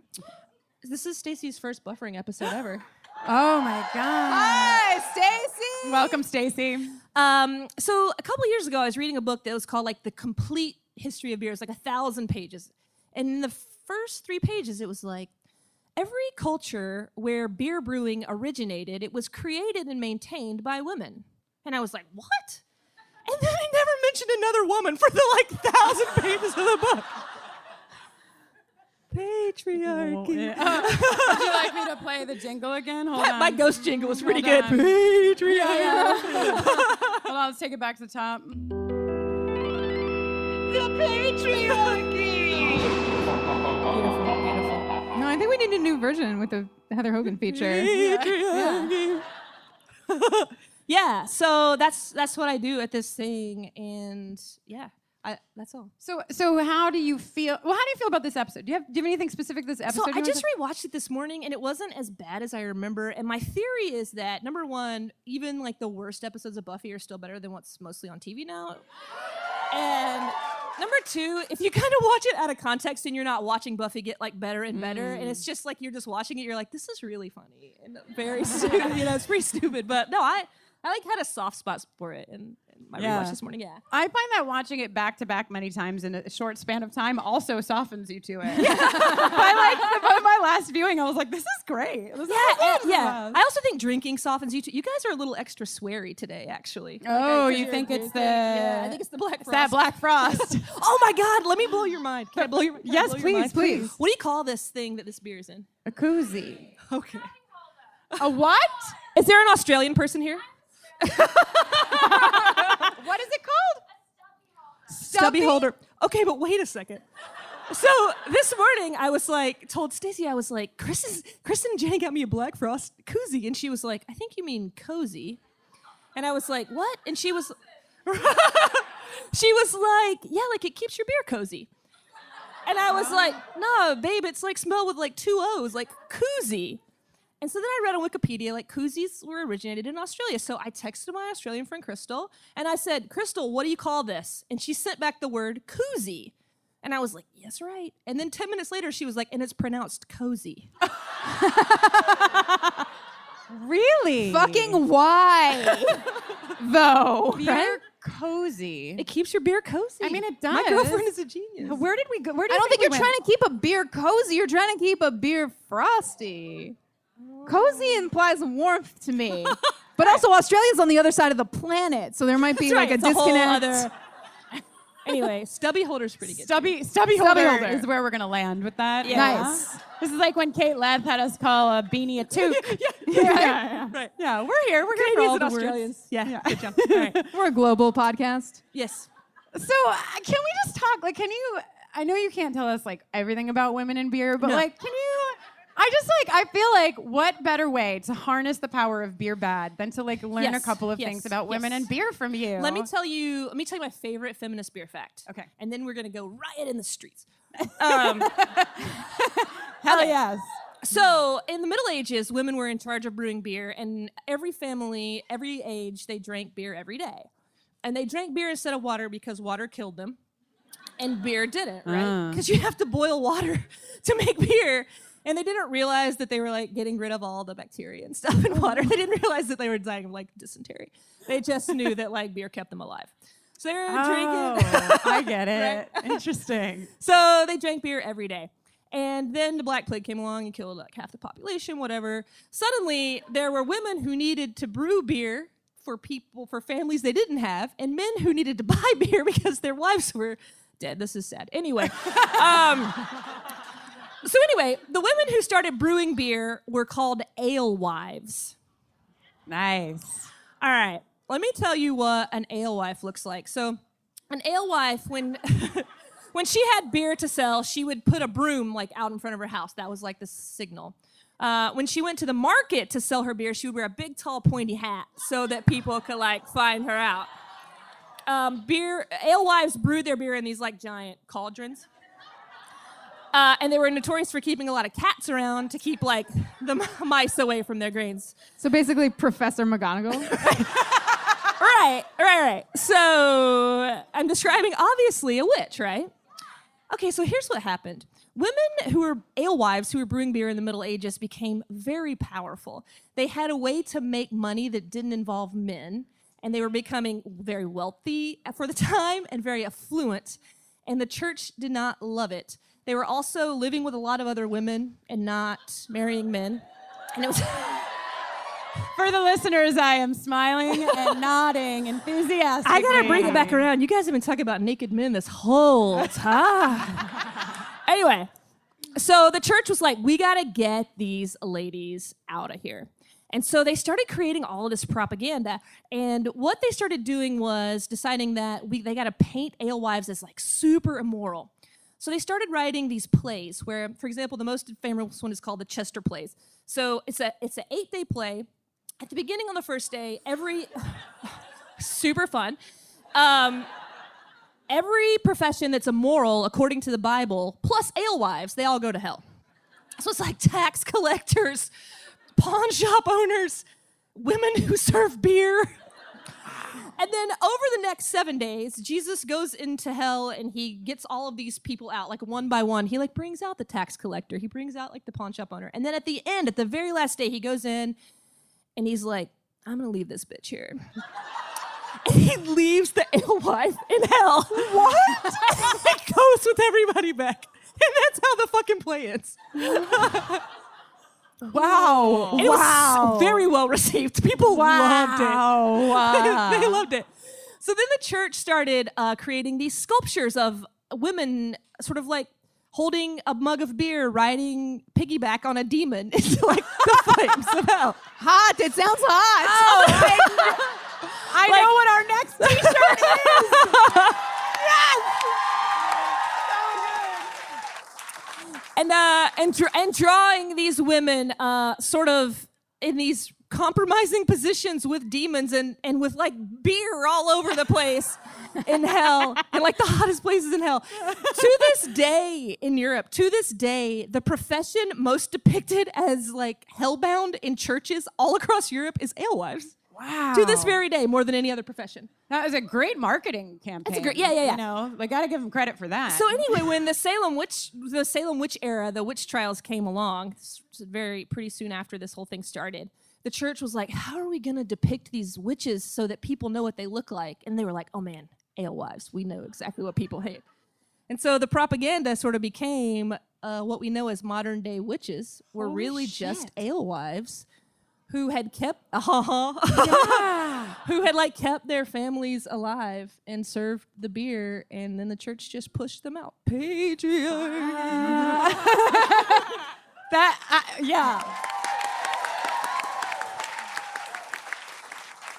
This is Stacy's first buffering episode ever. Oh my God. Hi, Stacy. Welcome, Stacy. So a couple years ago, I was reading a book that was called like The Complete History of Beer. It's like 1,000 pages. And in the first 3 pages, it was like, every culture where beer brewing originated, it was created and maintained by women. And I was like, what? And then I never mentioned another woman for the like 1,000 pages of the book. Patriarchy. Would you like me to play the jingle again? Hold on. My ghost jingle was pretty Hold good. on. Patriarchy. Hold on, let's take it back to the top. The patriarchy. Beautiful. No, I think we need a new version with the Heather Hogan feature. Yeah, so that's what I do at this thing, and yeah, that's all. So how do you feel? Well, how do you feel about this episode? Do you have anything specific this episode? So I just rewatched it this morning, and it wasn't as bad as I remember. And my theory is that number one, even like the worst episodes of Buffy are still better than what's mostly on TV now. And number two, if you kind of watch it out of context and you're not watching Buffy get like better and better, and it's just like you're just watching it, you're like, this is really funny and very stupid. It's pretty stupid. But no, I like had a soft spot for it, and my rewatch this morning. Yeah, I find that watching it back to back many times in a short span of time also softens you to it. By my last viewing, I was like, this is great. This is awesome. I also think drinking softens you too. You guys are a little extra sweary today, actually. Oh, you think it's the? Yeah, I think it's the Black Frost. It's that Black Frost. Oh my God! Let me blow your mind. Can I blow your? Yes, please. What do you call this thing that this beer is in? A koozie. Okay. A what? Is there an Australian person here? What is it called? Stubby holder. Okay, but wait a second. So this morning I was like, told Stacey, I was like, Kristen and Jenny got me a Black Frost koozie, and she was like, I think you mean cozy. And I was like, what? And she was like, yeah, like it keeps your beer cozy. And I was like, no, babe, it's like spelled with like 2 O's, like koozie. And so then I read on Wikipedia, like koozies were originated in Australia. So I texted my Australian friend Crystal, and I said, Crystal, what do you call this? And she sent back the word koozie. And I was like, yes, right. And then 10 minutes later, she was like, and it's pronounced cozy. Really? Fucking why? Though. Right? Beer cozy. It keeps your beer cozy. I mean, it does. My girlfriend is a genius. Where did we go? I don't think you're trying to keep a beer cozy. You're trying to keep a beer frosty. Cozy implies warmth to me. But also, Australia's on the other side of the planet, so there might be like a It's a whole disconnect. other- Anyway, stubby holder's pretty good. Stubby holder is where we're going to land with that. Yeah. Nice. This is like when Kate Leth had us call a beanie a toque. Right. Yeah, we're here. We're going to Canadians all and the Australians. words. Yeah, good job. All right. We're a global podcast. Yes. So can we just talk? Like, can you? I know you can't tell us like everything about women in beer, but No. like, can you? I I feel like what better way to harness the power of beer bad than to like learn a Yes, couple of yes, things about women yes. and beer from you. Let me tell you my favorite feminist beer fact. Okay. And then we're gonna go riot in the streets. Hell yes. So in the Middle Ages, women were in charge of brewing beer, and every family, every age, they drank beer every day. And they drank beer instead of water because water killed them, and beer didn't, right? Because you have to boil water to make beer. And they didn't realize that they were like getting rid of all the bacteria and stuff in water. They didn't realize that they were dying of like dysentery. They just knew that like beer kept them alive. So they were drinking. I get it. Right? Interesting. So they drank beer every day. And then the Black Plague came along and killed like half the population, whatever. Suddenly, there were women who needed to brew beer for families they didn't have, and men who needed to buy beer because their wives were dead. This is sad. Anyway. So anyway, the women who started brewing beer were called alewives. Nice. All right, let me tell you what an alewife looks like. So an alewife, when when she had beer to sell, she would put a broom like out in front of her house. That was like the signal. When she went to the market to sell her beer, she would wear a big, tall, pointy hat so that people could like find her out. Alewives brewed their beer in these like giant cauldrons. And they were notorious for keeping a lot of cats around to keep like the mice away from their grains. So basically, Professor McGonagall. Right. So I'm describing obviously a witch, right? Okay, so here's what happened. Women who were alewives who were brewing beer in the Middle Ages became very powerful. They had a way to make money that didn't involve men, and they were becoming very wealthy for the time and very affluent, and the church did not love it. They were also living with a lot of other women and not marrying men. And it was For the listeners, I am smiling and nodding enthusiastically. I gotta bring it back around. You guys have been talking about naked men this whole time. Anyway, so the church was like, we gotta get these ladies out of here. And so they started creating all of this propaganda. And what they started doing was deciding that they gotta paint alewives as like super immoral. So they started writing these plays where, for example, the most famous one is called the Chester Plays. So it's an 8-day play. At the beginning on the first day, super fun. Every profession that's immoral, according to the Bible, plus alewives, they all go to hell. So it's like tax collectors, pawn shop owners, women who serve beer. And then over the next 7 days, Jesus goes into hell and he gets all of these people out, like one by one. He like brings out the tax collector. He brings out like the pawn shop owner. And then at the end, at the very last day, he goes in and he's like, I'm gonna leave this bitch here. And he leaves the alewife in hell. What? He goes with everybody back. And that's how the fucking play ends. Wow. And it was very well received. People loved it. Wow. They loved it. So then the church started creating these sculptures of women sort of like holding a mug of beer, riding piggyback on a demon into like the flames of hell. Hot. It sounds hot. Oh, I know what our next t-shirt is. Yes. And drawing these women sort of in these compromising positions with demons and with like beer all over the place in hell and like the hottest places in hell. To this day in Europe, the profession most depicted as like hellbound in churches all across Europe is alewives. Wow. To this very day, more than any other profession. That was a great marketing campaign. That's a great, yeah. You know, they got to give them credit for that. So anyway, when the Salem witch era, the witch trials came along, pretty soon after this whole thing started, the church was like, how are we going to depict these witches so that people know what they look like? And they were like, oh man, alewives. We know exactly what people hate. And so the propaganda sort of became what we know as modern day witches were really just alewives who had kept who had like kept their families alive and served the beer, and then the church just pushed them out. Patriarchy.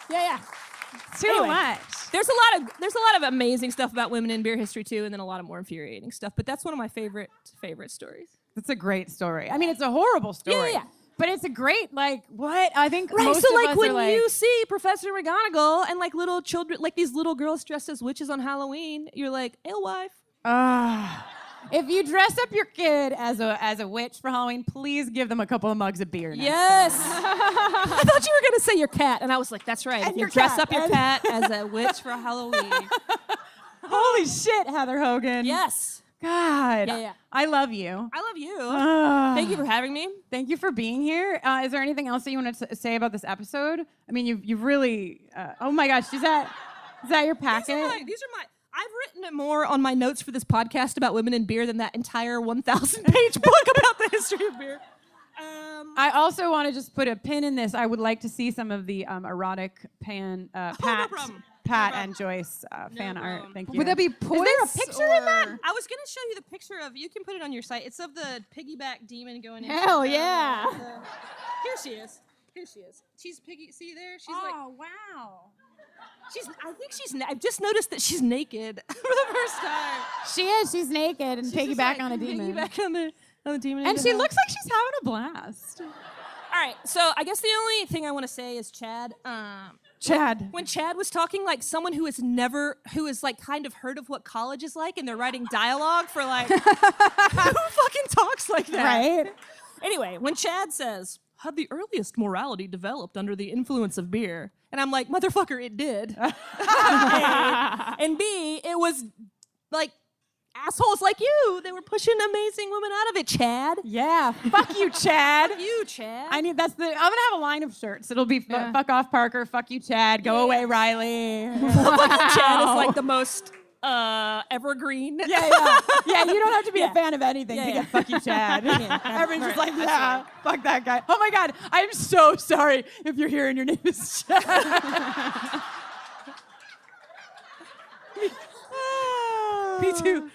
Yeah. Too much. There's a lot of amazing stuff about women in beer history too, and then a lot of more infuriating stuff. But that's one of my favorite stories. It's a great story. I mean, it's a horrible story. Yeah. But it's a great, what? I think Right, most so of like us when are like, you see Professor McGonagall and like little children, like these little girls dressed as witches on Halloween, you're like, alewife. If you dress up your kid as a witch for Halloween, please give them a couple of mugs of beer. Yes. I thought you were gonna say your cat, and I was like, that's right. And If you your dress cat. up your cat as a witch for Halloween. Holy shit, Heather Hogan. Yes. God. Yeah. I love you. I love you. Thank Thank you for having me. Thank you for being here. Is there anything else that you want to say about this episode? I mean, you've really. Oh my gosh, is that your packet? These are my. I've written more on my notes for this podcast about women in beer than that entire 1,000-page book about the history of beer. I also want to just put a pin in this. I would like to see some of the erotic Pat and Joyce fan art. Thank you. Would that be poise? Is there a picture in that? I was going to show you the picture of, you can put it on your site. It's of the piggyback demon going in. Hell yeah. Here she is. She's piggy. See there? She's wow. I've just noticed that she's naked for the first time. She is. She's naked and piggyback on a demon. Piggyback on the demon. And she looks like she's having a blast. All right, so I guess the only thing I want to say is Chad. Chad. When Chad was talking like someone who has like kind of heard of what college is like, and they're writing dialogue for like, who fucking talks like that? Right? Anyway, when Chad says, had the earliest morality developed under the influence of beer? And I'm like, motherfucker, it did. A. And B, it was like assholes like you. They were pushing amazing women out of it, Chad. Yeah. Fuck you, Chad. Fuck you, Chad. I'm gonna have a line of shirts. It'll be fuck off Parker, fuck you, Chad, go away, Riley. Chad is like the most evergreen. Yeah, you don't have to be a fan of anything to get fuck you, Chad. Everyone's just like, fuck that guy. Oh my God, I'm so sorry if you're here and your name is Chad. Me too.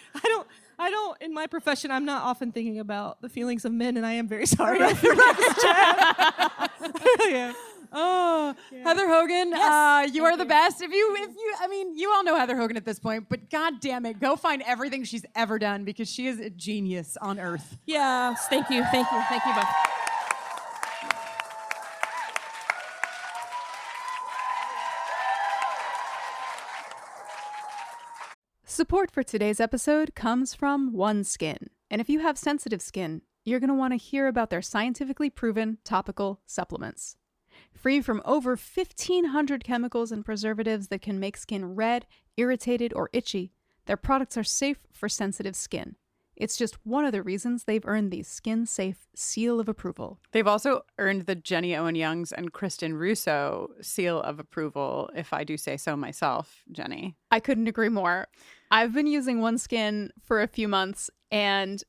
I don't, in my profession, I'm not often thinking about the feelings of men, and I am very sorry. Yeah. Oh, yeah. Heather Hogan, Yes. you are the best. I mean, you all know Heather Hogan at this point, but God damn it, go find everything she's ever done because she is a genius on earth. Yeah, thank you both. Support for today's episode comes from OneSkin. And if you have sensitive skin, you're going to want to hear about their scientifically proven topical supplements. Free from over 1,500 chemicals and preservatives that can make skin red, irritated, or itchy, their products are safe for sensitive skin. It's just one of the reasons they've earned the Skin Safe seal of approval. They've also earned the Jenny Owen Youngs and Kristen Russo seal of approval, if I do say so myself, Jenny. I couldn't agree more. I've been using OneSkin for a few months, and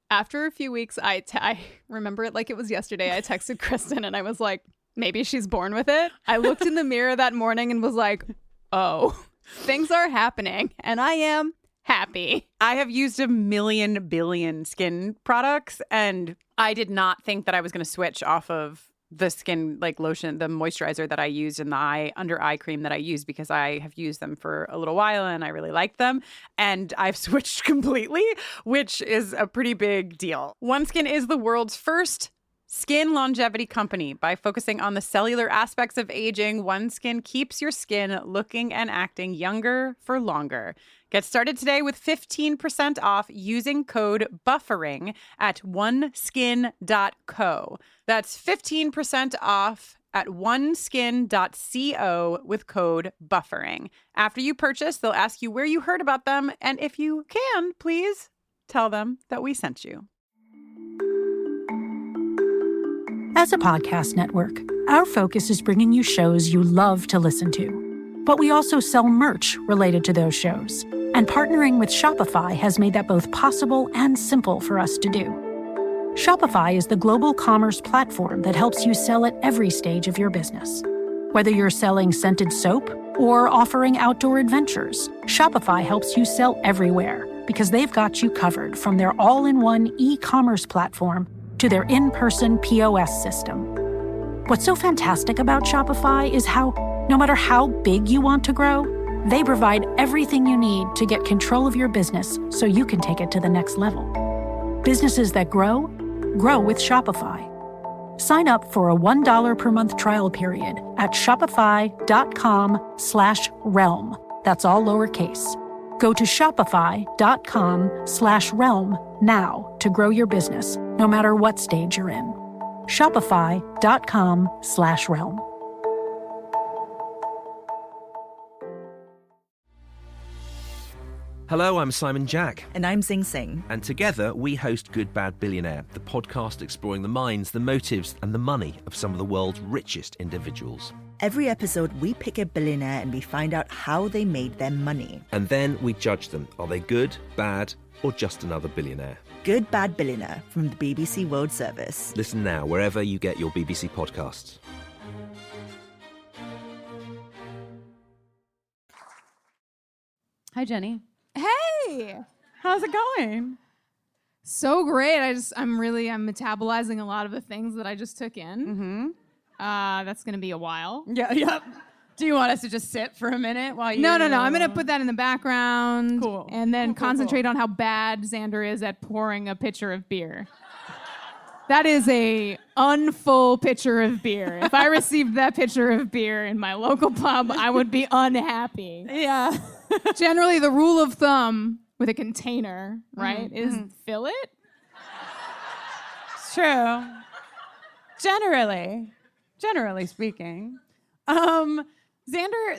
after a few weeks, I remember it like it was yesterday. I texted Kristen, and I was like, maybe she's born with it. I looked in the mirror that morning and was like, oh, things are happening, and I am happy. I have used a million billion skin products, and I did not think that I was going to switch off of the skin lotion, the moisturizer that I used, and the under eye cream that I use, because I have used them for a little while and I really like them. And I've switched completely, which is a pretty big deal. OneSkin is the world's first skin longevity company. By focusing on the cellular aspects of aging, OneSkin keeps your skin looking and acting younger for longer. Get started today with 15% off using code BUFFERING at oneskin.co. That's 15% off at oneskin.co with code BUFFERING. After you purchase, they'll ask you where you heard about them, and if you can, please tell them that we sent you. As a podcast network, our focus is bringing you shows you love to listen to. But we also sell merch related to those shows. And partnering with Shopify has made that both possible and simple for us to do. Shopify is the global commerce platform that helps you sell at every stage of your business. Whether you're selling scented soap or offering outdoor adventures, Shopify helps you sell everywhere because they've got you covered, from their all-in-one e-commerce platform to their in-person POS system. What's so fantastic about Shopify is how, no matter how big you want to grow, they provide everything you need to get control of your business so you can take it to the next level. Businesses that grow with Shopify. Sign up for a $1 per month trial period at shopify.com/realm. That's all lowercase. Go to shopify.com/realm now to grow your business, no matter what stage you're in. Shopify.com/realm. Hello, I'm Simon Jack. And I'm Zing Sing. And together we host Good Bad Billionaire, the podcast exploring the minds, the motives, and the money of some of the world's richest individuals. Every episode, we pick a billionaire and we find out how they made their money. And then we judge them. Are they good, bad, or just another billionaire? Good Bad Billionaire from the BBC World Service. Listen now wherever you get your BBC podcasts. Hi, Jenny. Hey, how's it going? So great. I'm metabolizing a lot of the things that I just took in. Mm-hmm. That's gonna be a while. Yeah. Do you want us to just sit for a minute while you? No. I'm gonna put that in the background. Cool. And then concentrate on how bad Xander is at pouring a pitcher of beer. That is a unfull pitcher of beer. If I received that pitcher of beer in my local pub, I would be unhappy. Yeah. Generally, the rule of thumb with a container, right, is fill it. It's true. Generally speaking. Xander,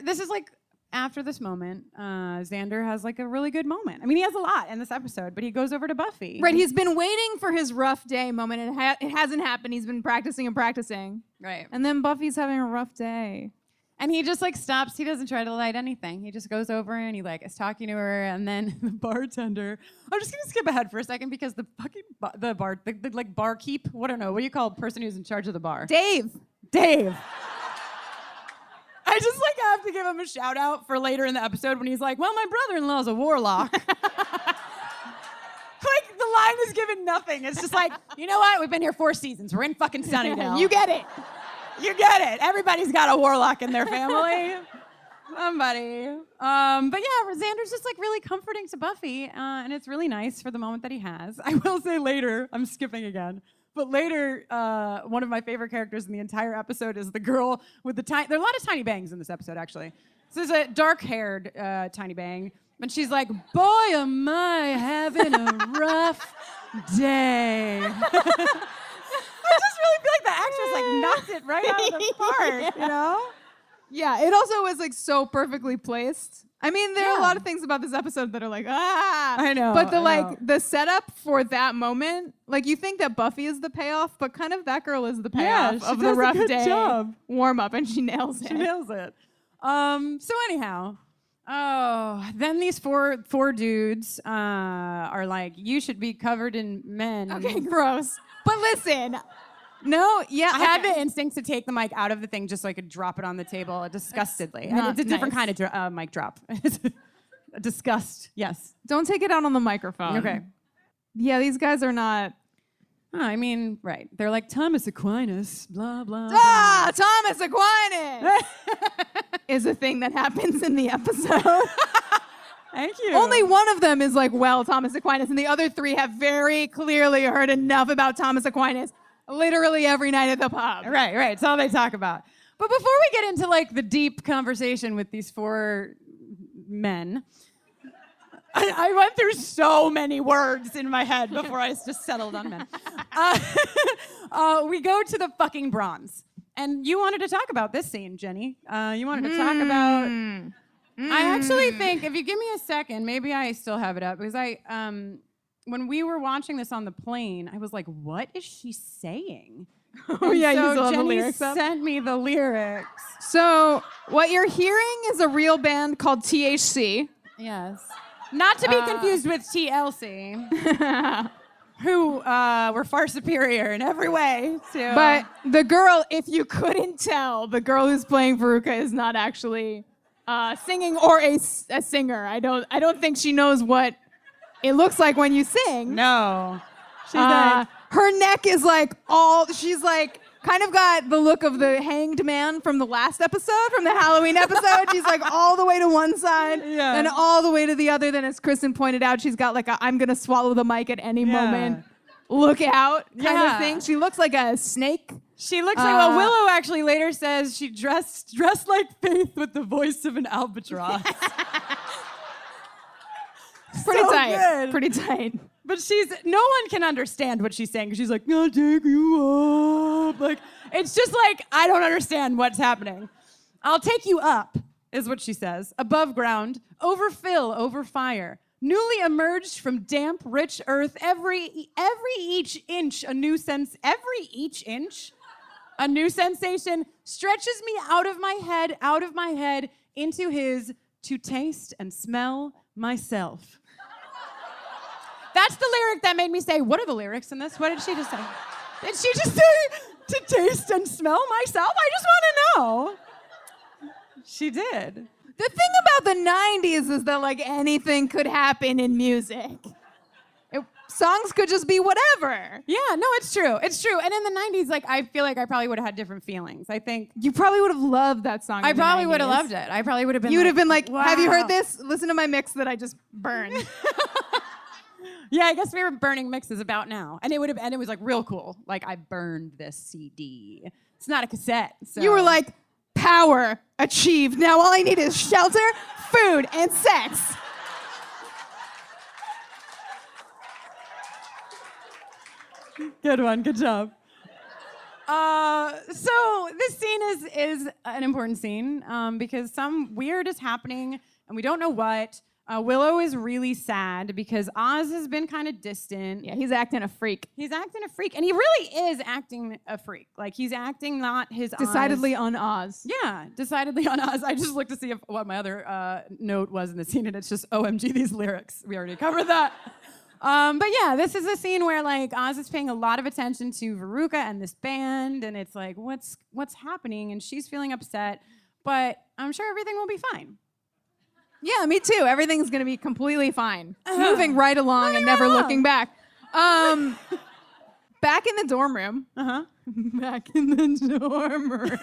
this is like after this moment, Xander has like a really good moment. I mean, he has a lot in this episode, but he goes over to Buffy. Right, he's been waiting for his rough day moment, and it hasn't happened. He's been practicing and practicing. Right. And then Buffy's having a rough day. And he just like stops. He doesn't try to light anything. He just goes over and he like is talking to her. And then the bartender. I'm just gonna skip ahead for a second because the fucking barkeep. I don't know. What do you call a person who's in charge of the bar? Dave. I just like have to give him a shout out for later in the episode when he's like, "Well, my brother-in-law's a warlock." Like the line is given nothing. It's just like, you know what? We've been here 4 seasons. We're in fucking Sunnydale. You get it. You get it. Everybody's got a warlock in their family. Somebody. But yeah, Xander's just like really comforting to Buffy, and it's really nice for the moment that he has. I will say later, I'm skipping again, but later, one of my favorite characters in the entire episode is the girl with the tiny. There are a lot of tiny bangs in this episode, actually. So there's a dark-haired tiny bang, and she's like, "Boy, am I having a rough day." I just really feel like the actress like knocked it right out of the park, you know? Yeah, it also was like so perfectly placed. I mean, there are a lot of things about this episode that are like, I know. But the setup for that moment, like you think that Buffy is the payoff, but kind of that girl is the payoff of the rough day warm up, and she nails it. She nails it. So anyhow, then these four dudes are like, "You should be covered in men." Okay, gross. But listen, no, yeah. I had the instinct to take the mic out of the thing just so I could drop it on the table disgustedly. And it's a different kind of mic drop. Disgust, yes. Don't take it out on the microphone. Okay. Yeah, these guys are not. I mean, right. They're like Thomas Aquinas, blah, blah, blah. Thomas Aquinas is a thing that happens in the episode. Thank you. Only one of them is like, well, Thomas Aquinas, and the other 3 have very clearly heard enough about Thomas Aquinas literally every night at the pub. Right. It's all they talk about. But before we get into like the deep conversation with these 4 men, I went through so many words in my head before I just settled on men. We go to the fucking bronze. And you wanted to talk about this scene, Jenny. You wanted to talk about... I actually think, if you give me a second, maybe I still have it up, because when we were watching this on the plane, I was like, what is she saying? Oh, yeah, so you still have Jenny the lyrics up? sent me the lyrics. So what you're hearing is a real band called THC. Yes. Not to be confused with TLC, who were far superior in every way. But the girl, if you couldn't tell, the girl who's playing Veruca is not actually singing or a singer. I don't think she knows what it looks like when you sing. No. She's not. Her neck is like she's like kind of got the look of the hanged man from the last episode, from the Halloween episode. She's like all the way to one side and all the way to the other. Then as Kristen pointed out, she's got like I'm going to swallow the mic at any moment look out kind Yeah. of thing. She looks like a snake. She looks like, well, Willow actually later says she dressed like Faith with the voice of an albatross. Pretty So tight. good. Pretty tight. But no one can understand what she's saying. She's like, I'll take you up. Like, it's just like, I don't understand what's happening. I'll take you up, is what she says. Above ground, over fill, over fire. Newly emerged from damp, rich earth, every each inch a new sense, every each inch a new sensation stretches me out of my head, into his to taste and smell myself. That's the lyric that made me say, what are the lyrics in this? What did she just say? Did she just say to taste and smell myself? I just want to know. She did. The thing about the 90s is that like anything could happen in music. Songs could just be whatever. Yeah, no, it's true. It's true. And in the 90s, like, I feel like I probably would have had different feelings. I think you probably would have loved that song. I probably would have loved it. I probably would have been. You would have been like, wow. have you heard this? Listen to my mix that I just burned. Yeah, I guess we were burning mixes about now. And it was like real cool. Like, I burned this CD. It's not a cassette. So. You were like, power achieved. Now all I need is shelter, food, and sex. Good one. Good job. So this scene is an important scene because some weird is happening and we don't know what. Willow is really sad because Oz has been kind of distant. Yeah, he's acting a freak. He's acting a freak, and he really is acting a freak. Like, he's acting not his Decidedly Oz. on Oz. Yeah, decidedly on Oz. I just looked to see what my other note was in the scene, and it's just, OMG, these lyrics. We already covered that. But yeah, this is a scene where like Oz is paying a lot of attention to Veruca and this band, and it's like, what's happening? And she's feeling upset, but I'm sure everything will be fine. Yeah, me too. Everything's gonna be completely fine. Moving right along and never looking back. Back in the dorm room. Back in the dorm room.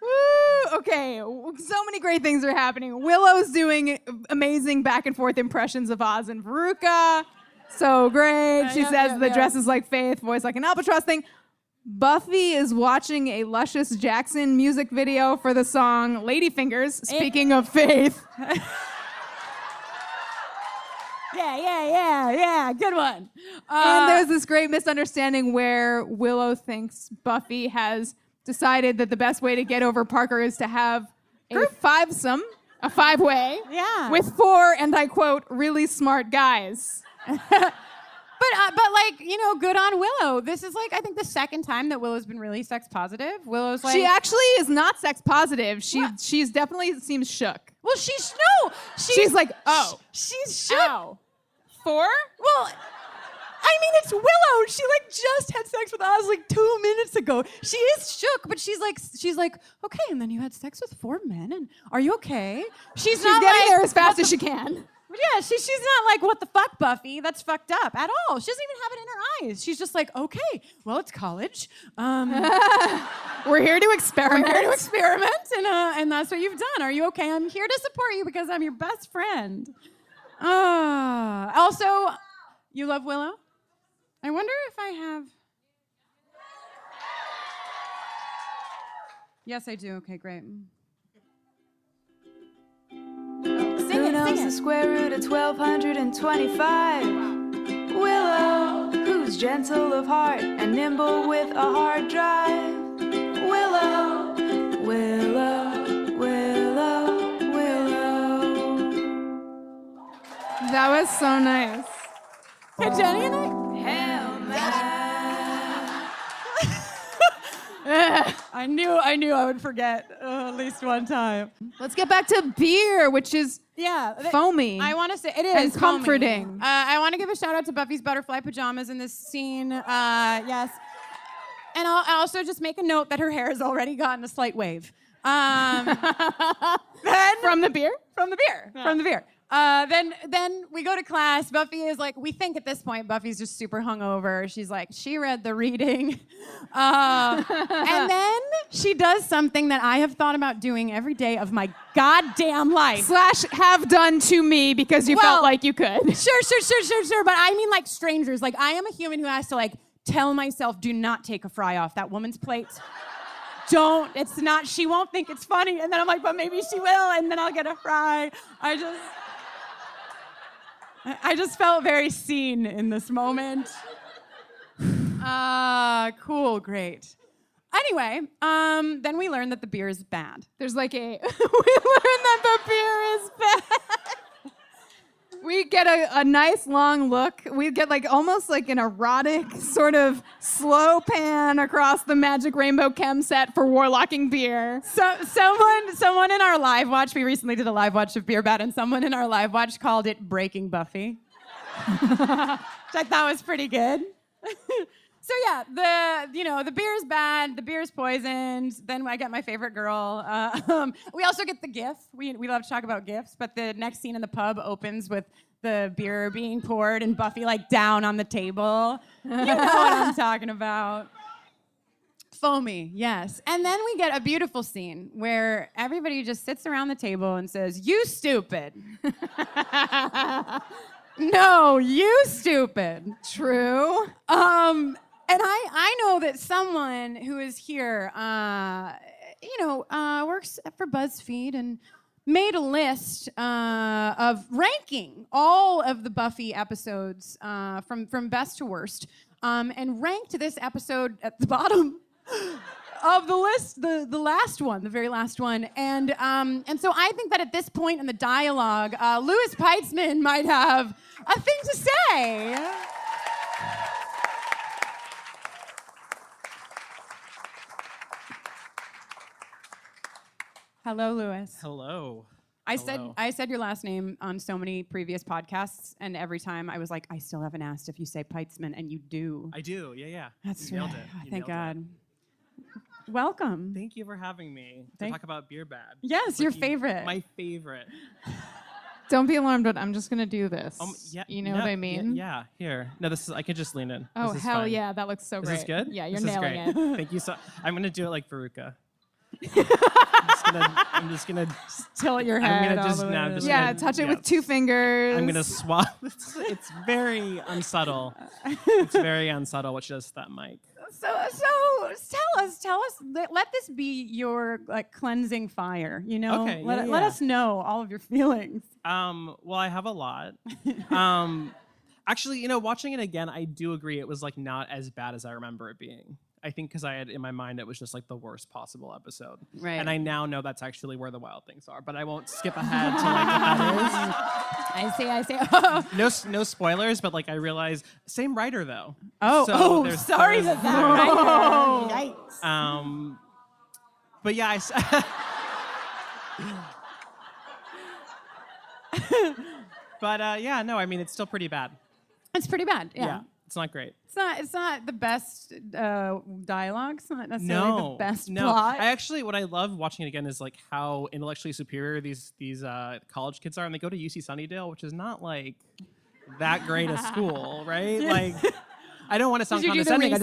Woo, okay, so many great things are happening. Willow's doing amazing back and forth impressions of Oz and Veruca. So great. She says the dress is like Faith, voice like an albatross thing. Buffy is watching a Luscious Jackson music video for the song Ladyfingers, speaking of Faith. Yeah, good one. And there's this great misunderstanding where Willow thinks Buffy has decided that the best way to get over Parker is to have a fivesome, a five-way, with four, and I quote, really smart guys. But like, you know, good on Willow. This is like, I think the second time that Willow's been really sex positive. Willow's like... She actually is not sex positive. She's definitely seems shook. Well, she's like, oh. She's shook. Ow. 4? Well, I mean, it's Willow. She like just had sex with Oz like 2 minutes ago. She is shook, but she's like, okay, and then you had sex with 4 men, and are you okay? She's not getting like, there as fast as she can. Yeah, she's not like, what the fuck, Buffy? That's fucked up at all. She doesn't even have it in her eyes. She's just like, okay, well, it's college. We're here to experiment. And that's what you've done. Are you okay? I'm here to support you because I'm your best friend. Also, you love Willow? I wonder if I have... Yes, I do. Okay, great. Who knows the square root of 1225? Willow, who's gentle of heart and nimble with a hard drive. Willow, Willow, Willow, Willow. That was so nice. Hey, Jenny and I... I knew I would forget at least one time. Let's get back to beer, which is foamy. I want to say it and is comforting. Foamy. I want to give a shout out to Buffy's butterfly pajamas in this scene. Yes, and I'll also just make a note that her hair has already gotten a slight wave. From the beer? From the beer. Then we go to class. Buffy is like, we think at this point Buffy's just super hungover. She's like, she read the reading. And then she does something that I have thought about doing every day of my goddamn life. / have done to me because you felt like you could. Sure. But I mean like strangers. Like I am a human who has to like tell myself, do not take a fry off that woman's plate. Don't. It's not. She won't think it's funny. And then I'm like, but maybe she will. And then I'll get a fry. I just felt very seen in this moment. Cool, great. Anyway, then we learn that the beer is bad. There's like we learn that the beer is bad. We get a nice long look. We get like almost like an erotic sort of slow pan across the Magic Rainbow Chem set for warlocking beer. So someone in our live watch, we recently did a live watch of Beer Bad, and someone in our live watch called it Breaking Buffy. Which I thought was pretty good. So yeah, the beer is bad, the beer is poisoned, then I get my favorite girl. We also get the GIF. We love to talk about GIFs, but the next scene in the pub opens with the beer being poured and Buffy like down on the table. You know what I'm talking about. Foamy, yes. And then we get a beautiful scene where everybody just sits around the table and says, "You stupid." No, you stupid. True. And I know that someone who is here, works for BuzzFeed and made a list of ranking all of the Buffy episodes from best to worst, and ranked this episode at the bottom of the list, the last one, the very last one. And so I think that at this point in the dialogue, Louis Peitzman might have a thing to say. Hello, Louis. Hello. I said your last name on so many previous podcasts, and every time I was like, I still haven't asked if you say Peitzman, and you do. I do, yeah. That's you nailed right. it. You Thank nailed God. Welcome. Thank you for having me to talk about Beer Bad. Yes, your favorite. My favorite. Don't be alarmed, but I'm just gonna do this. Yeah, you know what I mean? Yeah, here. No, I can just lean in. Oh, this is hell fine. yeah, that looks so great. Is this good? Yeah, you're this nailing is great. it. Thank you so. I'm gonna do it like Veruca. I'm just gonna tilt your head. I'm gonna just touch it with 2 fingers. I'm gonna swap. It's very unsubtle. It's very unsubtle what she does to that mic. So tell us. Let this be your like cleansing fire. You know, Okay, let us know all of your feelings. Well, I have a lot. Actually, watching it again, I do agree it was like not as bad as I remember it being. I think because I had in my mind it was just like the worst possible episode. Right. And I now know that's actually where the wild things are, but I won't skip ahead to like what that is. I see. No spoilers, but like I realize same writer though. Sorry that writer. Yikes. But yeah, I mean it's still pretty bad. It's pretty bad. Yeah. It's not great. It's not the best dialogue. It's not necessarily the best plot. What I love watching it again is like how intellectually superior these college kids are, and they go to UC Sunnydale, which is not like that great a school, right? Like, I don't want to sound condescending. I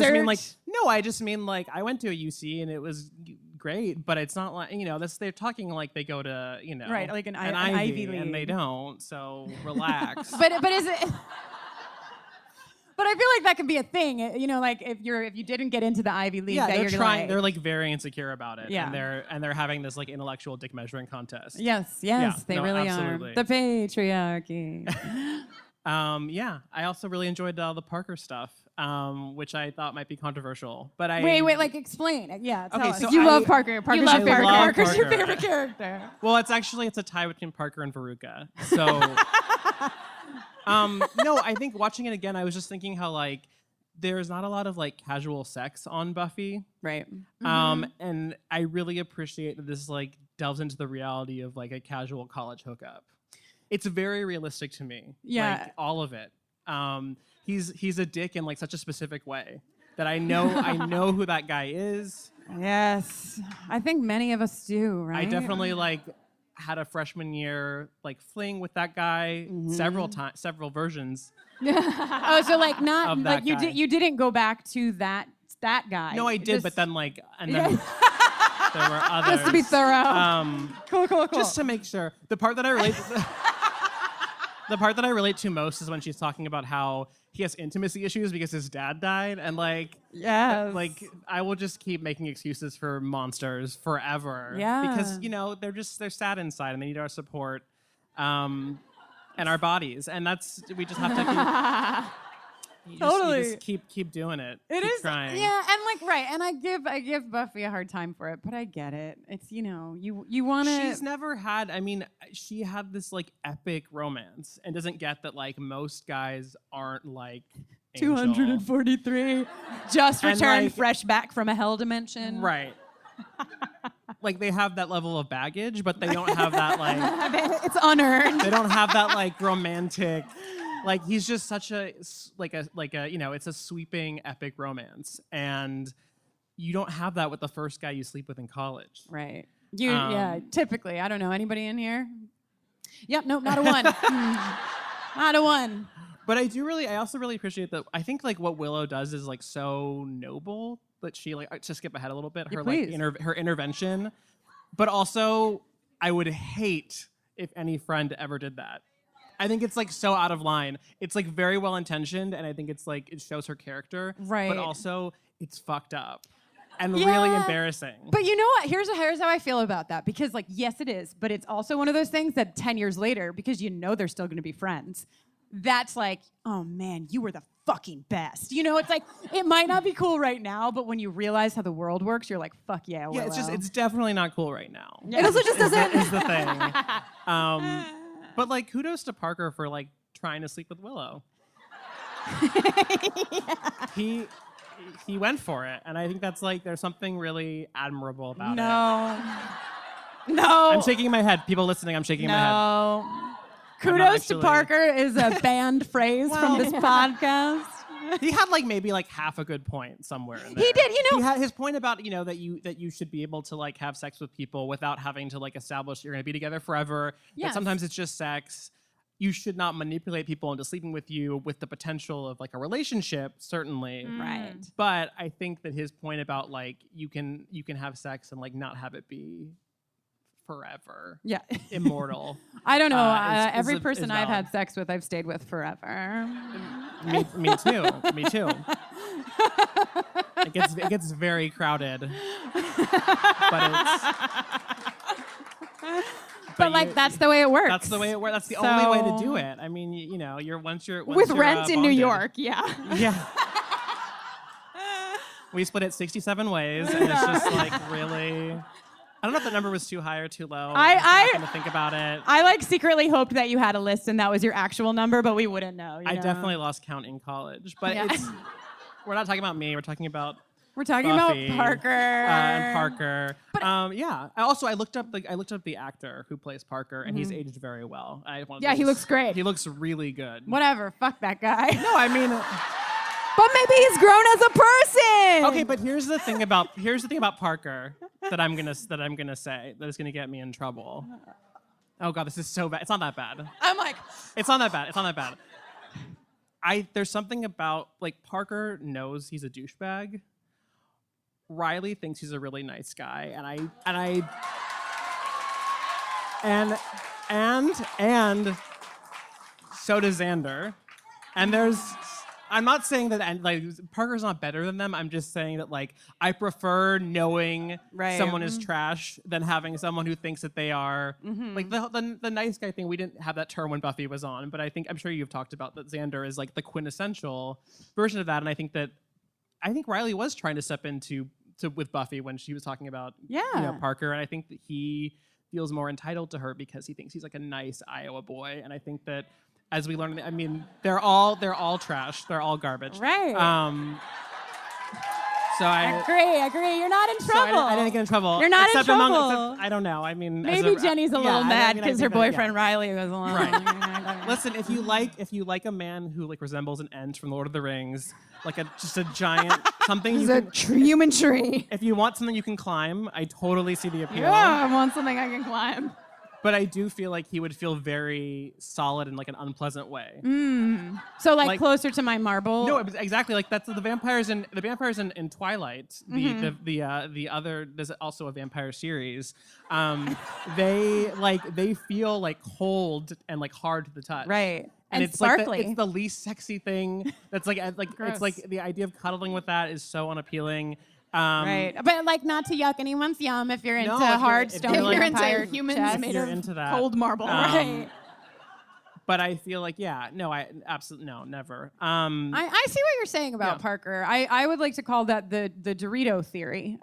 just mean like I went to a UC and it was great, but it's not like they're talking like they go to right, like an Ivy League, and they don't. So relax. But is it? But I feel like that could be a thing, like if you didn't get into the Ivy League, they're trying. They're like very insecure about it, yeah. and they're having this like intellectual dick measuring contest. Yes, they really absolutely. Are. The patriarchy. I also really enjoyed the Parker stuff, which I thought might be controversial. But wait, like explain. Yeah, tell us. So you love Parker. Parker's your favorite character. Parker's your favorite character. Well, it's a tie between Parker and Veruca. So. No, I think watching it again, I was just thinking how like there's not a lot of like casual sex on Buffy, right? And I really appreciate that this like delves into the reality of like a casual college hookup. It's very realistic to me. Yeah, like, all of it. He's a dick in like such a specific way that I know who that guy is. Yes, I think many of us do. Right? I definitely like had a freshman year like fling with that guy several times, several versions. Oh, so like not Of like that guy. you didn't go back to that guy. No, I did, Just- but then like and then there were others. Just to be thorough. Cool. Just to make sure. The part that I relate the part that I relate to most is when she's talking about how he has intimacy issues because his dad died, and like like I will just keep making excuses for monsters forever. Yeah. Because they're sad inside and they need our support. And our bodies, and we just have to keep doing it. It keep is, trying. yeah, and like right, and I give Buffy a hard time for it, but I get it. It's you want to. She's never had. I mean, she had this like epic romance, and doesn't get that like most guys aren't like Angel. 243 just And, returned like- fresh back from a hell dimension. Right. Like they have that level of baggage, but they don't have that like. It's unearned. They don't have that like romantic. Like he's just such a it's a sweeping epic romance, and you don't have that with the first guy you sleep with in college. Right. Typically. I don't know. Anybody in here? Yep, nope, not a one. Not a one. But I also really appreciate that. I think like what Willow does is like so noble that she like, to skip ahead a little bit, Yeah, her please. her intervention, but also I would hate if any friend ever did that. I think it's like so out of line. It's like very well intentioned, and I think it's like it shows her character, Right. But also it's fucked up and really embarrassing. But you know what? Here's how I feel about that. Because like, yes, it is, but it's also one of those things that 10 years later, because they're still going to be friends, that's like, oh man, you were the fucking best. It's like, it might not be cool right now, but when you realize how the world works, you're like, fuck yeah, Willow. Yeah, it's definitely not cool right now. It also just doesn't. Is the thing. But like, kudos to Parker for like trying to sleep with Willow. He went for it, and I think that's like there's something really admirable about it. No. I'm shaking my head. People listening, I'm shaking my head. No. Kudos to Parker is a banned phrase from this podcast. He had like maybe like half a good point somewhere in there. He did, He had his point about that you should be able to like have sex with people without having to like establish you're going to be together forever. Yes. That sometimes it's just sex. You should not manipulate people into sleeping with you with the potential of like a relationship, certainly. Right. But I think that his point about like you can have sex and like not have it be forever. Yeah. Immortal. I don't know. Is Every is person I've valid. had sex with, I've stayed with forever. Me too. Me too. It gets very crowded. But like, that's the way it works. That's the way it works. That's the only way to do it. I mean, once with you're, rent in New bonded. York, yeah. Yeah. We split it 67 ways, and it's just like really. I don't know if the number was too high or too low. I'm not gonna think about it. I like secretly hoped that you had a list and that was your actual number, but we wouldn't know. I definitely lost count in college, but we're not talking about me. We're talking about. We're talking Buffy, about Parker. And Parker. Yeah. I looked up the actor who plays Parker, and he's aged very well. He looks great. He looks really good. Whatever. Fuck that guy. No, I mean. But maybe he's grown as a person. Okay, but here's the thing about Parker that I'm gonna say that is gonna get me in trouble. Oh god, this is so bad. It's not that bad. I'm like, it's not that bad. There's something about like Parker knows he's a douchebag. Riley thinks he's a really nice guy, and so does Xander. And I'm not saying that like Parker's not better than them. I'm just saying that like I prefer knowing someone is trash than having someone who thinks that they are like the nice guy thing. We didn't have that term when Buffy was on, but I'm sure you've talked about that Xander is like the quintessential version of that. And I think Riley was trying to step into with Buffy when she was talking about Parker, and I think that he feels more entitled to her because he thinks he's like a nice Iowa boy, and I think that as we learn, I mean, they're all trash, they're all garbage, right? So I agree. You're not in trouble. So I didn't get in trouble. You're not except in trouble. I don't know. I mean, maybe Jenny's a little mad because her boyfriend Riley was along. Right. Listen, if you like a man who like resembles an Ent from Lord of the Rings, like just a giant something. He's a human tree. If you want something you can climb, I totally see the appeal. Yeah, I want something I can climb. but I do feel like he would feel very solid in like an unpleasant way. So like closer to my marble. No, exactly. Like that's the vampires in Twilight. The other, there's also a vampire series. They feel like cold and like hard to the touch. Right. And it's like sparkly. it's the least sexy thing. That's like it's like the idea of cuddling with that is so unappealing. Right, but like not to yuck anyone's yum if you're into if hard you're stone into humans chest. made If you're of into that. Cold marble. right. But I feel like I absolutely never. I see what you're saying about Parker. I would like to call that the Dorito theory.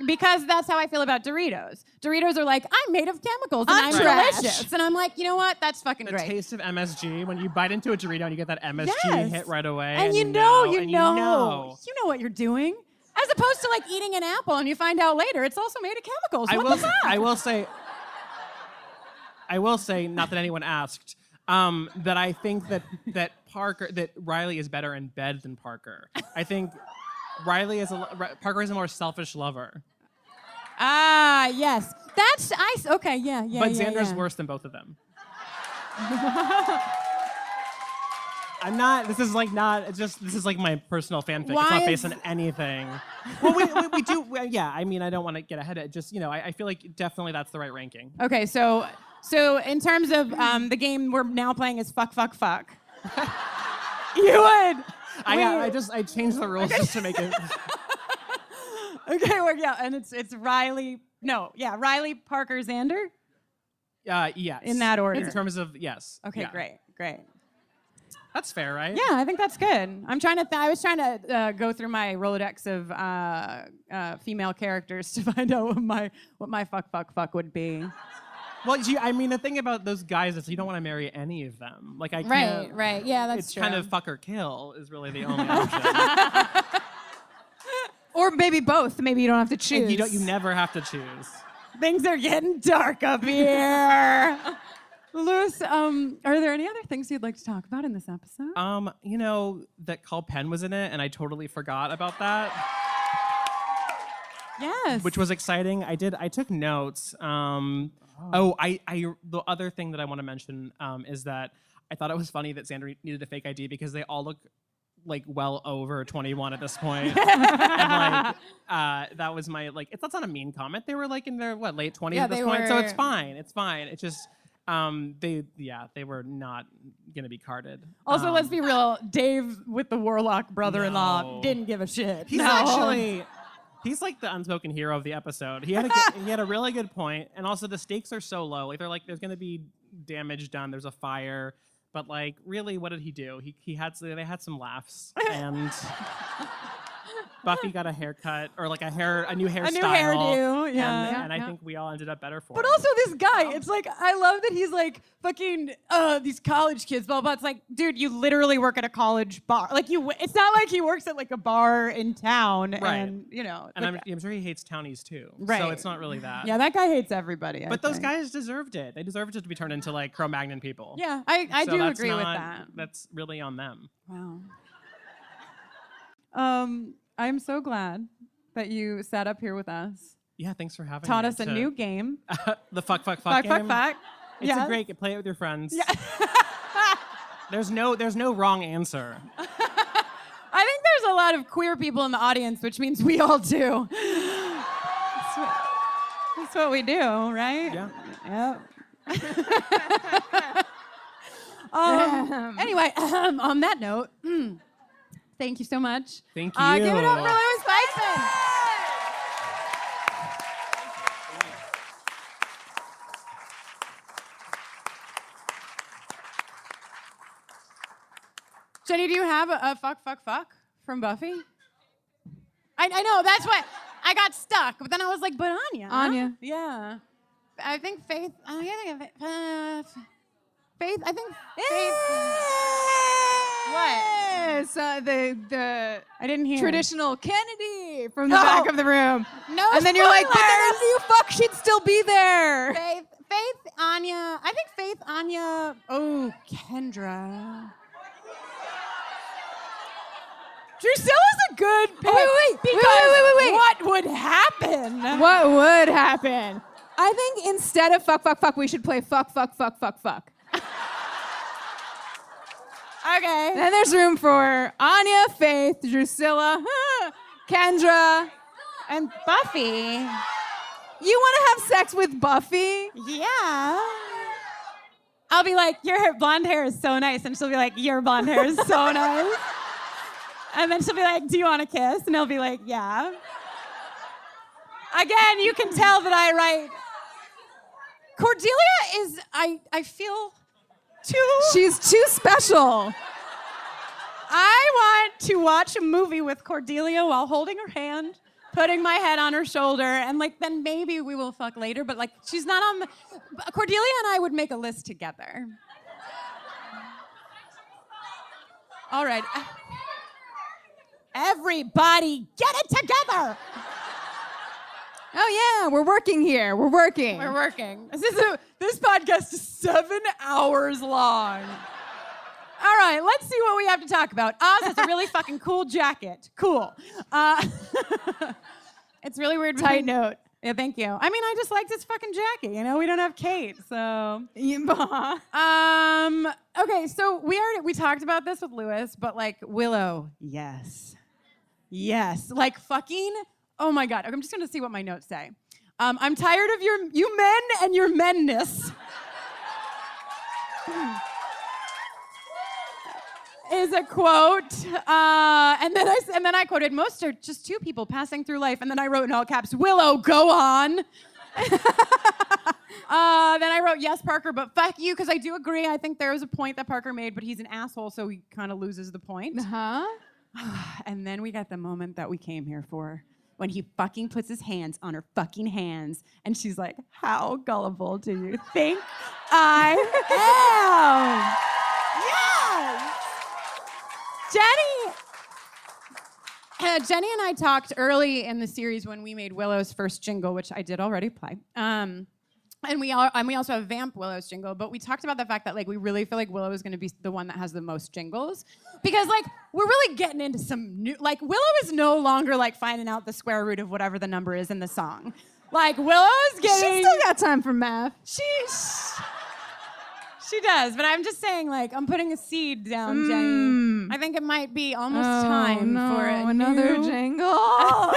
Because that's how I feel about Doritos. Doritos are like, I'm made of chemicals and I'm delicious. And I'm like, you know what? That's fucking the great. taste of MSG, when you bite into a Dorito and you get that MSG Yes. hit right away. And you know what you're doing. As opposed to like eating an apple and you find out later it's also made of chemicals. What the fuck? I will say, not that anyone asked, that I think that Riley is better in bed than Parker. I think Parker is a more selfish lover. Ah, yes. That's okay, yeah. But Xander's worse than both of them. I'm not. This is like my personal fanfic. It's not based on anything. Well, we do. Yeah, I mean, I don't want to get ahead of it. Just I feel like definitely that's the right ranking. Okay, so in terms of the game we're now playing is fuck. You would. I changed the rules just to make it. Okay, well, yeah, and it's Riley. No, yeah, Riley, Parker, Xander. Yes. In that order. In terms of yes. Okay, yeah. great. That's fair, right? Yeah, I think that's good. I was trying to go through my Rolodex of female characters to find out what my fuck would be. Well, I mean, the thing about those guys is you don't want to marry any of them. Like I can't. Right. Yeah, that's it's true. kind of fuck or kill is really the only option. Or maybe both. Maybe you don't have to choose. And you never have to choose. Things are getting dark up here. Louis, are there any other things you'd like to talk about in this episode? That Carl Penn was in it, and I totally forgot about that. Yes. Which was exciting. I took notes. The other thing that I want to mention is that I thought it was funny that Xander needed a fake ID because they all look like well over 21 at this point. And that was my that's not a mean comment. They were like in their late 20s at this point. So it's fine. It's fine. It's just they were not gonna be carded. Also, let's be real. Dave with the Warlock brother-in-law didn't give a shit. He's like the unspoken hero of the episode. He had a really good point, and also the stakes are so low. Like they're like, there's gonna be damage done. There's a fire, but like, really, what did he do? They had some laughs, and Buffy got a haircut or like a new hairstyle. A new hairdo, yeah. And I think we all ended up better for it. But also this guy, it's like, I love that he's like, fucking, these college kids, blah, blah. It's like, dude, you literally work at a college bar. Like, it's not like he works at like a bar in town. Right. And, And I'm sure he hates townies too. Right. So it's not really that. Yeah, that guy hates everybody. But those guys deserved it. They deserved it to be turned into like CroMagnon people. Yeah, I So do that's agree with not- that. That's really on them. Wow. I'm so glad that you sat up here with us. Yeah, thanks for having me. Taught us a new game. The fuck game. Fuck. It's Yes. a great game. Play it with your friends. Yeah. There's no wrong answer. I think there's a lot of queer people in the audience, which means we all do. That's what we do, right? Yeah. Yep. Anyway, on that note, thank you so much. Thank you. Give it up for Louis Peitzman. Jenny, do you have a fuck from Buffy? I know, that's what, I got stuck, but then I was like, but Anya. Anya. Yeah. I think Faith, Faith. What? The I didn't hear. Traditional Kennedy from the back of the room. No And then you're like, but the spoilers. rest of you fuck should still be there. Faith, Anya. I think Faith, Anya. Oh, Kendra. Drusilla's a good pick. Wait. Because what would happen? What would happen? I think instead of fuck, fuck, fuck, we should play fuck, fuck, fuck, fuck, fuck. Okay. Then there's room for Anya, Faith, Drusilla, Kendra, and Buffy. You want to have sex with Buffy? Yeah. I'll be like, your blonde hair is so nice. And she'll be like, your blonde hair is so nice. And then she'll be like, do you want a kiss? And I'll be like, yeah. Again, you can tell that I write. Cordelia is, I feel too. She's too special. I want to watch a movie with Cordelia while holding her hand, putting my head on her shoulder, and like then maybe we will fuck later, but like she's not on the... Cordelia and I would make a list together. All right. Everybody get it together. Oh yeah, we're working here. We're working. We're working. This podcast is 7 hours long. All right, let's see what we have to talk about. Oz has a really fucking cool jacket. Cool. It's really weird. Tight note. Yeah, thank you. I mean, I just liked his fucking jacket. You know, we don't have Kate, so. Okay, so we talked about this with Lewis, but like Willow, yes, like fucking. Oh my God. I'm just gonna see what my notes say. I'm tired of you men and your menness. Is a quote, and then I quoted, most are just two people passing through life, and then I wrote in all caps, Willow, go on. Then I wrote, yes, Parker, but fuck you, because I do agree. I think there was a point that Parker made, but he's an asshole, so he kind of loses the point. And then we got the moment that we came here for, when he fucking puts his hands on her fucking hands, and she's like, how gullible do you think I am? Yes! Jenny and I talked early in the series when we made Willow's first jingle, which I did already play. And we also have Vamp Willow's jingle, but we talked about the fact that like we really feel like Willow is going to be the one that has the most jingles, because like we're really getting into some new, like Willow is no longer like finding out the square root of whatever the number is in the song. Like Willow's getting. She's still got time for math. She does, but I'm just saying, like, I'm putting a seed down, Jenny. I think it might be almost time for another jingle.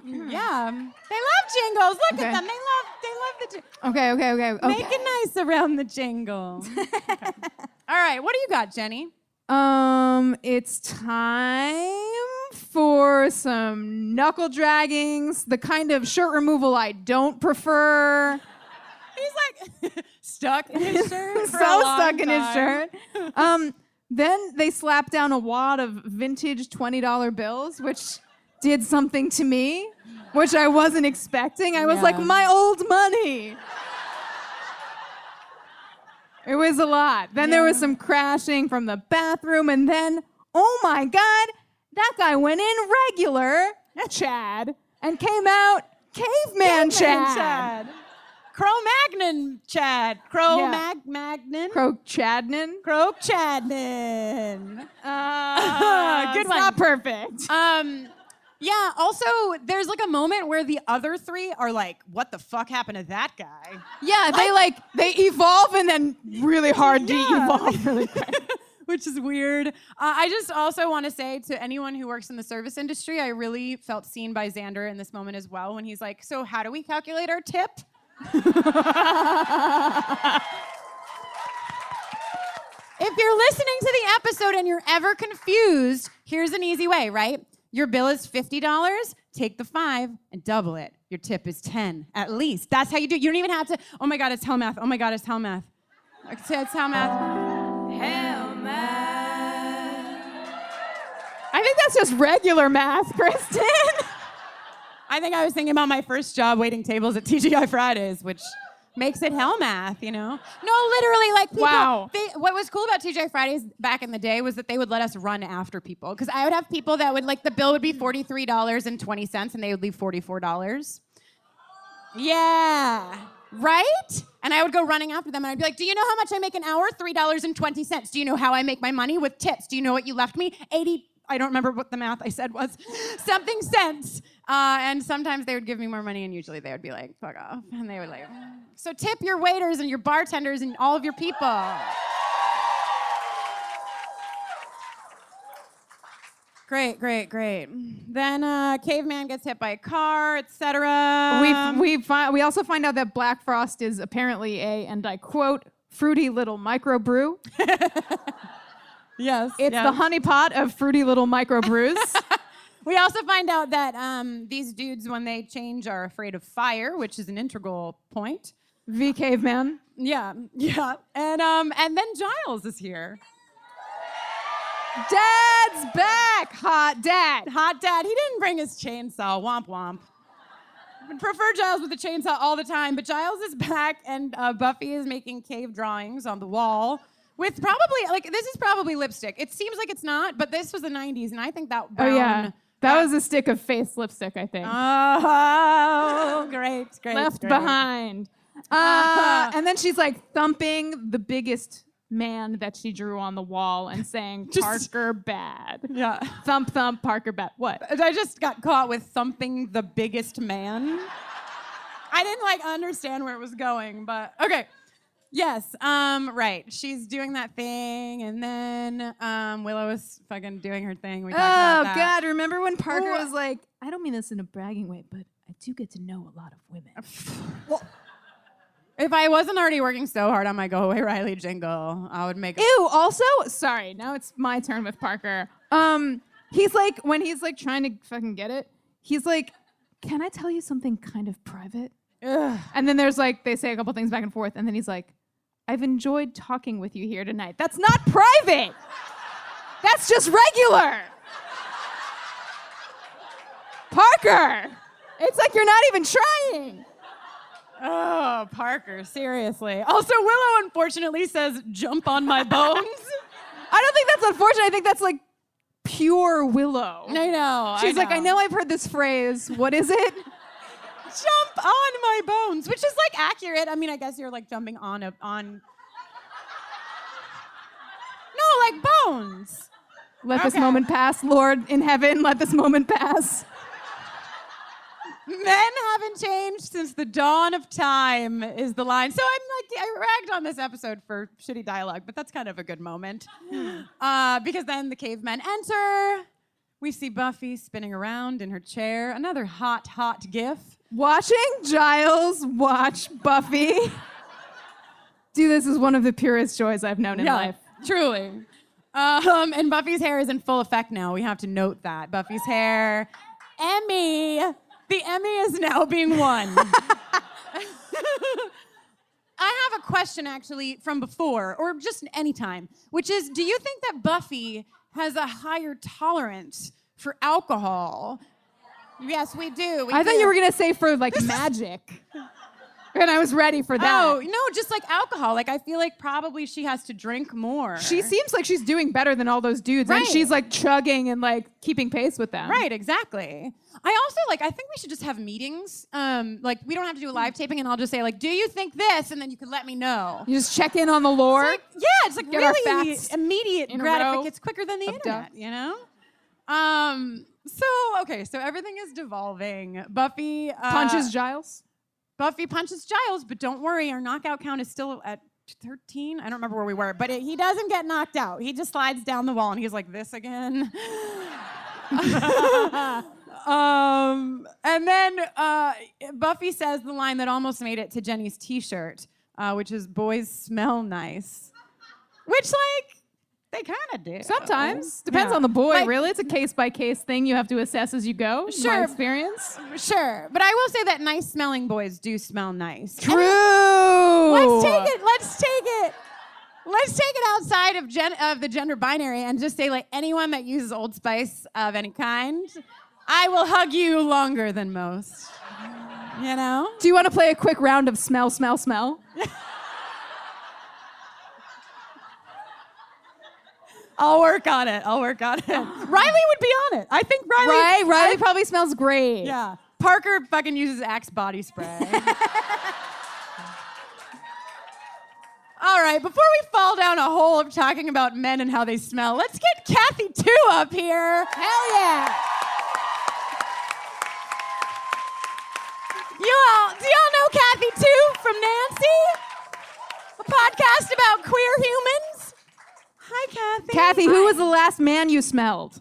Yeah, they love jingles. Look at them. They love the jingle. Okay. Make it nice around the jingle. Okay. All right, what do you got, Jenny? It's time for some knuckle draggings, the kind of shirt removal I don't prefer. He's like stuck in his shirt. Stuck in his shirt. Then they slapped down a wad of vintage $20 bills, which did something to me, which I wasn't expecting. I was like, my old money. It was a lot. Then there was some crashing from the bathroom, and then, oh my God, that guy went in regular Chad and came out caveman Chad. CroMagnon Chad. CroMagnon? Crochadnon? Crochadnon. Good one. Not perfect. Yeah, also, there's like a moment where the other three are like, what the fuck happened to that guy? Yeah, they evolve and then really hard de-evolve really quick. Which is weird. I just also want to say to anyone who works in the service industry, I really felt seen by Xander in this moment as well, when he's like, so how do we calculate our tip? If you're listening to the episode and you're ever confused, here's an easy way, right? Your bill is $50, take the 5 and double it. Your tip is 10, at least. That's how you do it. You don't even have to, oh my God, it's hell math. Oh my God, it's hell math. It's hell math. Hell math. I think that's just regular math, Kristen. I think I was thinking about my first job waiting tables at TGI Fridays, which makes it hell math, you know? No, literally, like people. Wow. What was cool about TGI Fridays back in the day was that they would let us run after people. Because I would have people that would, like, the bill would be $43.20 and they would leave $44. Yeah. Right? And I would go running after them and I'd be like, do you know how much I make an hour? $3.20. Do you know how I make my money? With tips. Do you know what you left me? 80. I don't remember what the math I said was. Something cents. And sometimes they would give me more money, and usually they would be like, fuck off. And they would like, so tip your waiters and your bartenders and all of your people. Great. Then Caveman gets hit by a car, etc. We also find out that Black Frost is apparently a, and I quote, fruity little microbrew. Yes. It's the honeypot of fruity little microbrews. We also find out that these dudes, when they change, are afraid of fire, which is an integral point. V Caveman. Yeah. And then Giles is here. Dad's back! Hot dad. He didn't bring his chainsaw. Womp womp. I prefer Giles with the chainsaw all the time, but Giles is back, and Buffy is making cave drawings on the wall with probably, this is probably lipstick. It seems like it's not, but this was the 90s, and I think that brown... Oh, yeah. That was a stick of face lipstick, I think. Oh, great. Left behind. And then she's like thumping the biggest man that she drew on the wall and saying, Parker bad. Yeah. Thump, thump, Parker bad. What? I just got caught with thumping the biggest man. I didn't understand where it was going, but okay. Yes, right. She's doing that thing, and then Willow is fucking doing her thing. We talked about that. God, remember when Parker was like, I don't mean this in a bragging way, but I do get to know a lot of women. Well, if I wasn't already working so hard on my Go Away Riley jingle, I would make Ew, also, sorry, now it's my turn with Parker. He's like, when he's like trying to fucking get it, he's like, can I tell you something kind of private? Ugh. And then there's like, they say a couple things back and forth, and then he's like, I've enjoyed talking with you here tonight. That's not private. That's just regular. Parker, it's like you're not even trying. Oh, Parker, seriously. Also, Willow unfortunately says, jump on my bones. I don't think that's unfortunate. I think that's like pure Willow. I know. She's like, I know I've heard this phrase. What is it? Jump on my bones, which is like accurate. I mean, I guess you're like jumping on. No, like bones. Let this moment pass, Lord in heaven. Let this moment pass. Men haven't changed since the dawn of time is the line. So I ragged on this episode for shitty dialogue, but that's kind of a good moment. Because then the cavemen enter. We see Buffy spinning around in her chair. Another hot gif. Watching Giles watch Buffy. Dude, this is one of the purest joys I've known in life. Truly. And Buffy's hair is in full effect now. We have to note that. Buffy's hair. Emmy. The Emmy is now being won. I have a question, actually, from before, or just any time, which is, do you think that Buffy has a higher tolerance for alcohol? Yes, we do. I thought you were going to say for, like, magic. And I was ready for that. Oh, no, just like alcohol. Like, I feel like probably she has to drink more. She seems like she's doing better than all those dudes. Right. And she's, like, chugging and, like, keeping pace with them. Right, exactly. I also, I think we should just have meetings. Like, we don't have to do a live taping, and I'll just say, like, do you think this? And then you can let me know. You just check in on the lore. It's like Get our really facts immediate in a row gratification. It's quicker than the internet, you know? So everything is devolving. Buffy punches Giles. Buffy punches Giles, but don't worry, our knockout count is still at 13. I don't remember where we were, but he doesn't get knocked out. He just slides down the wall, and he's like, this again? And then Buffy says the line that almost made it to Jenny's t-shirt, which is, boys smell nice. Which, they kind of do. Sometimes. Depends on the boy, really. It's a case-by-case thing you have to assess as you go. Sure. My experience. Sure. But I will say that nice-smelling boys do smell nice. True. Let's take it outside of the gender binary and just say, anyone that uses Old Spice of any kind, I will hug you longer than most. You know? Do you want to play a quick round of smell, smell, smell? I'll work on it. Riley would be on it. I think Riley probably smells great. Yeah. Parker fucking uses Axe body spray. All right, before we fall down a hole of talking about men and how they smell, let's get Kathy 2 up here. Hell yeah. Do y'all know Kathy too from Nancy? A podcast about queer humans. Hi, Kathy. Kathy, who was the last man you smelled?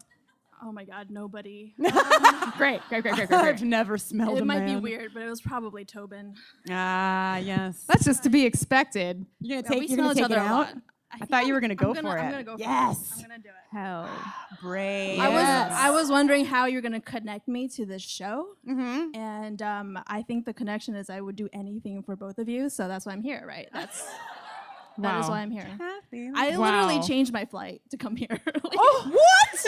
Oh my God, nobody. Great. I've never smelled It a might be man. weird, but it was probably Tobin. Ah, yes. That's just to be expected. You're Yeah, gonna we take smell it each other a out? lot. I thought you were gonna go for it. I'm gonna go for yes. it. I'm gonna do it. Hell. Great. I was wondering how you're gonna connect me to this show, Mm-hmm. and I think the connection is I would do anything for both of you, so that's why I'm here, right? That is Wow. why I'm here. Kathy. I literally changed my flight to come here. Oh, what?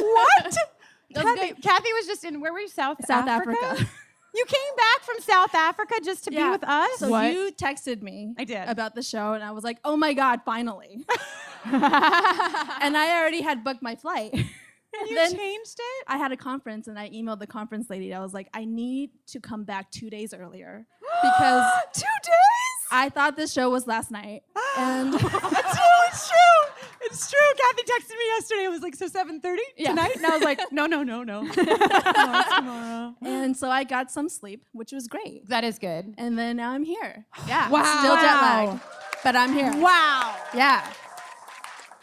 That's Kathy was just in, where were you, South Africa. You came back from South Africa just to be with us? So you texted me I did. about the show, and I was like, oh my God, finally. And I already had booked my flight. And you then changed it? I had a conference, and I emailed the conference lady. I was like, I need to come back 2 days earlier because 2 days? I thought this show was last night. And It's true. It's true. Kathy texted me yesterday. It was like, so 7:30 tonight? And I was like, no. No, it's tomorrow. And so I got some sleep, which was great. That is good. And then now I'm here. Yeah. Wow. Still jet lagged, but I'm here. Wow. Yeah.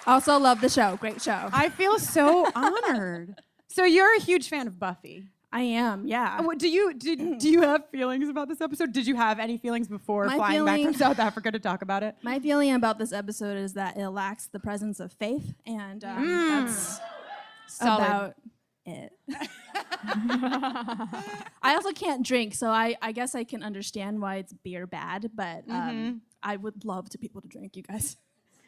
Also love the show. Great show. I feel so honored. So you're a huge fan of Buffy. I am, yeah. Do you have feelings about this episode? Did you have any feelings before flying back from South Africa to talk about it? My feeling about this episode is that it lacks the presence of faith, and that's Solid. about it. I also can't drink, so I guess I can understand why it's beer bad, but I would love to be able to drink, you guys.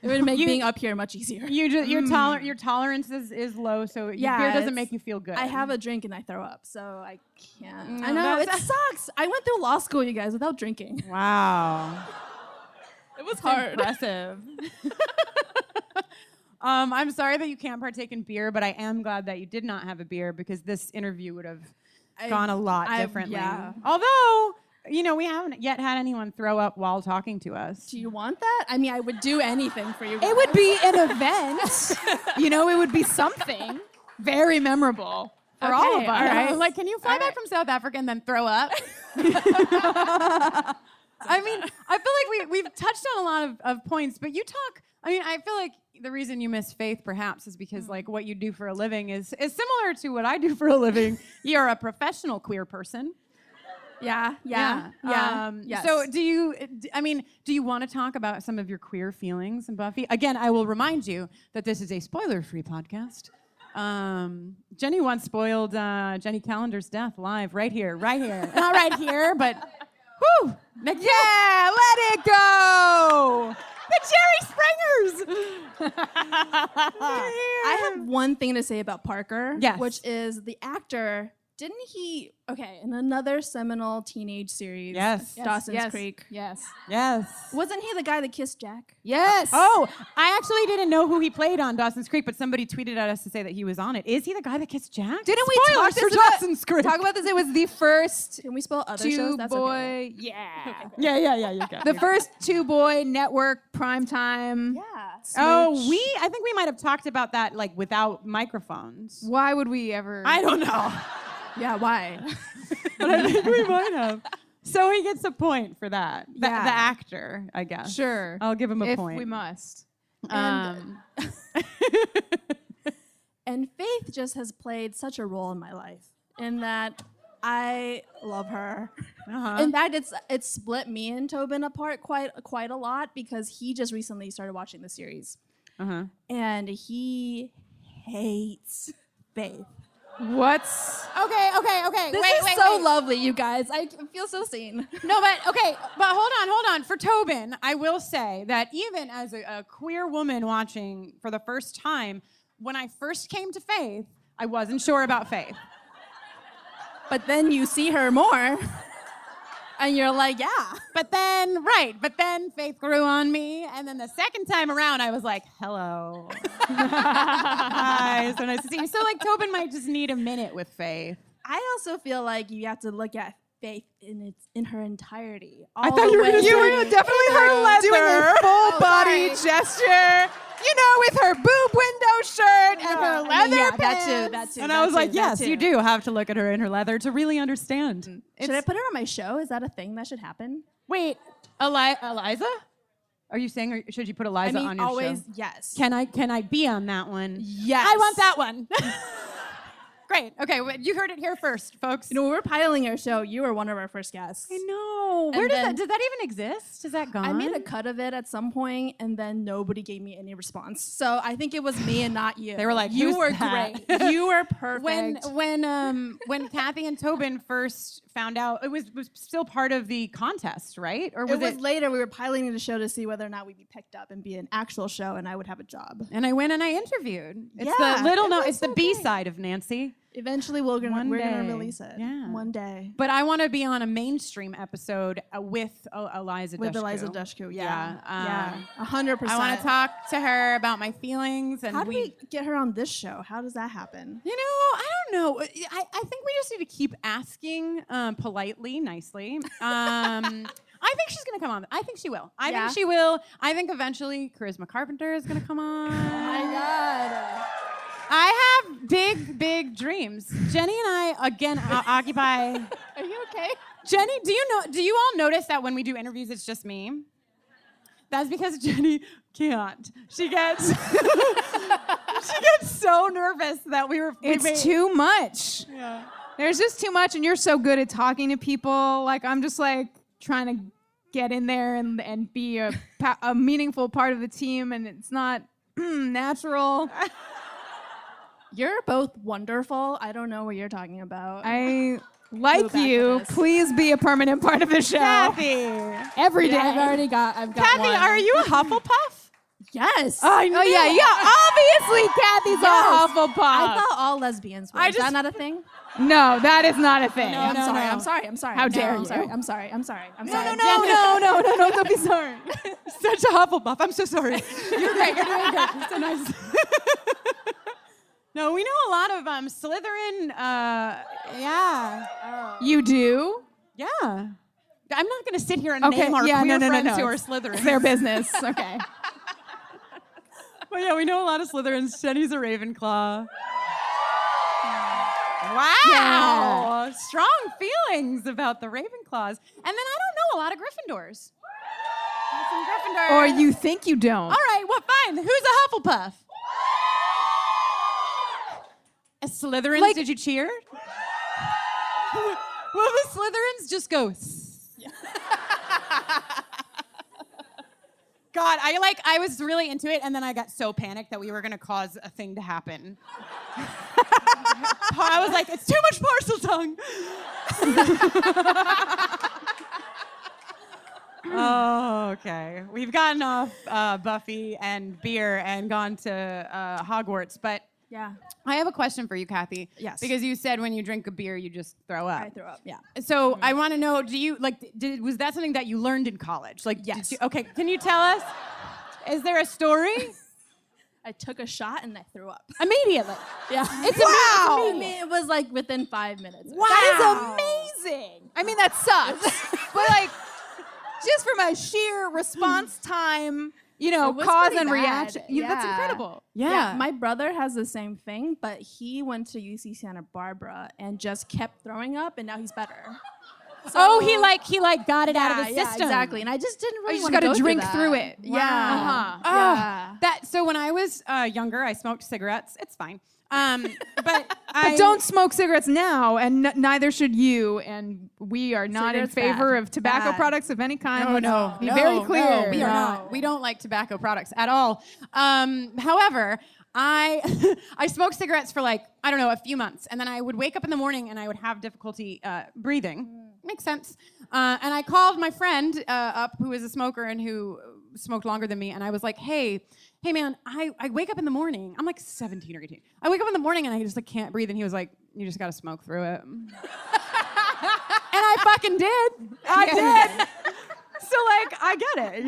It would make being up here much easier. Your tolerance is low, so beer doesn't make you feel good. I have a drink and I throw up, so I can't. No, I know, it that's- sucks. I went through law school, you guys, without drinking. Wow. It was hard. Impressive. I'm sorry that you can't partake in beer, but I am glad that you did not have a beer because this interview would have gone a lot differently. Yeah. Although, we haven't yet had anyone throw up while talking to us. Do you want that? I mean, I would do anything for you guys. It would be an event. It would be something very memorable for all of us. All right. Like, can you fly back from South Africa and then throw up? I mean, I feel like we've touched on a lot of points, but you talk. I mean, I feel like the reason you miss Faith perhaps is because like what you do for a living is similar to what I do for a living. You're a professional queer person. Yeah. Yes. So do you want to talk about some of your queer feelings in Buffy? Again, I will remind you that this is a spoiler-free podcast. Jenny once spoiled Jenny Calendar's death live right here. Not right here, but whoo! Yeah, let it go! The Jerry Springers! I have one thing to say about Parker, Yes. which is the actor. Didn't he? Okay, in another seminal teenage series, Dawson's Creek. Yes. Wasn't he the guy that kissed Jack? Yes. Oh, I actually didn't know who he played on Dawson's Creek, but somebody tweeted at us to say that he was on it. Is he the guy that kissed Jack? Didn't we Spoilers talk for Dawson's Creek? about this? It was the first Can we spell other shows? That's okay. two-boy. Yeah. Yeah. You got The first two-boy network primetime. Yeah. Oh, I think we might have talked about that like without microphones. Why would we ever? I don't know. Yeah. Why? But I think we might have. So he gets a point for that. The Yeah. actor, I guess. Sure. I'll give him a if point. we must. And Faith just has played such a role in my life in that I love her. In fact, it's split me and Tobin apart quite a lot because he just recently started watching the series. And he hates Faith. What's Okay. This wait, is so lovely, you guys. I feel so seen. No, but hold on. For Tobin, I will say that even as a queer woman watching for the first time, when I first came to Faith, I wasn't sure about Faith. But then you see her more, and you're like, yeah. But then Faith grew on me, and then the second time around, I was like, hello. Hi, so nice to see you. So like Tobin might just need a minute with Faith. I also feel like you have to look at faith in her entirety. I thought you were definitely her leather, doing her full body gesture. You know, with her boob window shirt and her leather pants. That too. And I was like, yes, you do have to look at her in her leather to really understand. Should I put her on my show? Is that a thing that should happen? Wait, Eliza? Are you saying, or should you put Eliza on your always, show? yes. Can I be on that one? Yes. I want that one. Great. Okay, well, you heard it here first, folks. You know, when we were piloting our show, you were one of our first guests. I know. Where does that even exist? Is that gone? I made a cut of it at some point, and then nobody gave me any response. So I think it was me and not you. They were like, you "Who's were that?" great. You were perfect. When Kathy and Tobin first found out, it was still part of the contest, right? Or was it later? We were piloting the show to see whether or not we'd be picked up and be an actual show, and I would have a job. And I went and I interviewed. It's Yeah, it's the B side of Nancy. Eventually, we're gonna release it. Yeah. One day. But I want to be on a mainstream episode with Eliza Dushku. With Eliza Dushku, yeah. 100%. I want to talk to her about my feelings. And How do we get her on this show? How does that happen? You know, I don't know. I think we just need to keep asking politely, nicely. I think she's going to come on. I think she will. I think she will. I think eventually Charisma Carpenter is going to come on. Oh my God. I have big dreams. Jenny and I, again, occupy... Are you okay? Jenny, do you all notice that when we do interviews, it's just me? That's because Jenny can't. She gets so nervous that It's too much. Yeah. There's just too much, and you're so good at talking to people. Like, I'm just like trying to get in there and be a meaningful part of the team, and it's not natural. You're both wonderful. I don't know what you're talking about. I like you. Please be a permanent part of the show. Kathy. Every day. I've got Kathy, one. are you a Hufflepuff? Yes. Oh yeah. Obviously, Kathy's a Hufflepuff. I thought all lesbians were. Is that not a thing? No, that is not a thing. I'm sorry. How dare you? I'm sorry. No, don't be sorry. Such a Hufflepuff. I'm so sorry. You're great. You're doing great. You're so nice. No, we know a lot of Slytherin. Yeah. You do? Yeah. I'm not going to sit here and name our queer friends who are Slytherins. It's their business. Okay. Well, yeah, we know a lot of Slytherins. Jenny's a Ravenclaw. Wow. Yeah. Strong feelings about the Ravenclaws. And then I don't know a lot of Gryffindors. Some Gryffindors. Or you think you don't. All right, well, fine. Who's a Hufflepuff? A Slytherins, Like- did you cheer? Well, the Slytherins just go. God, I was really into it, and then I got so panicked that we were gonna cause a thing to happen. I was like, it's too much parcel tongue. Oh, okay. We've gotten off Buffy and beer and gone to Hogwarts, but Yeah. I have a question for you, Kathy. Yes. Because you said when you drink a beer, you just throw up. I threw up. Yeah. So I want to know, was that something that you learned in college? Like, Yes. Okay, can you tell us? Is there a story? I took a shot and I threw up. Immediately. Yeah. Wow. It was like within 5 minutes. Wow. That is amazing. I mean, that sucks. But like, just from a sheer response time, It was cause pretty and bad. reaction. That's Yeah. incredible. Yeah. My brother has the same thing, but he went to UC Santa Barbara and just kept throwing up, and now he's better. So, he got it out of the Yeah, system. exactly. And I just didn't really you just want to got to go drink that. through it. Yeah. Uh-huh. So when I was younger, I smoked cigarettes. It's fine. But don't smoke cigarettes now, and neither should you. And we are not in Cigarettes favor bad. of tobacco Bad. products of any kind. No, Be very clear. No, we are not. We don't like tobacco products at all. However, I smoked cigarettes for a few months, and then I would wake up in the morning and I would have difficulty breathing. Makes sense. And I called my friend up, who is a smoker and who smoked longer than me, and I was like, hey man, I wake up in the morning. I'm like 17 or 18. I wake up in the morning and I just can't breathe, and he was like, you just gotta smoke through it. And I fucking did. I did. So I get it,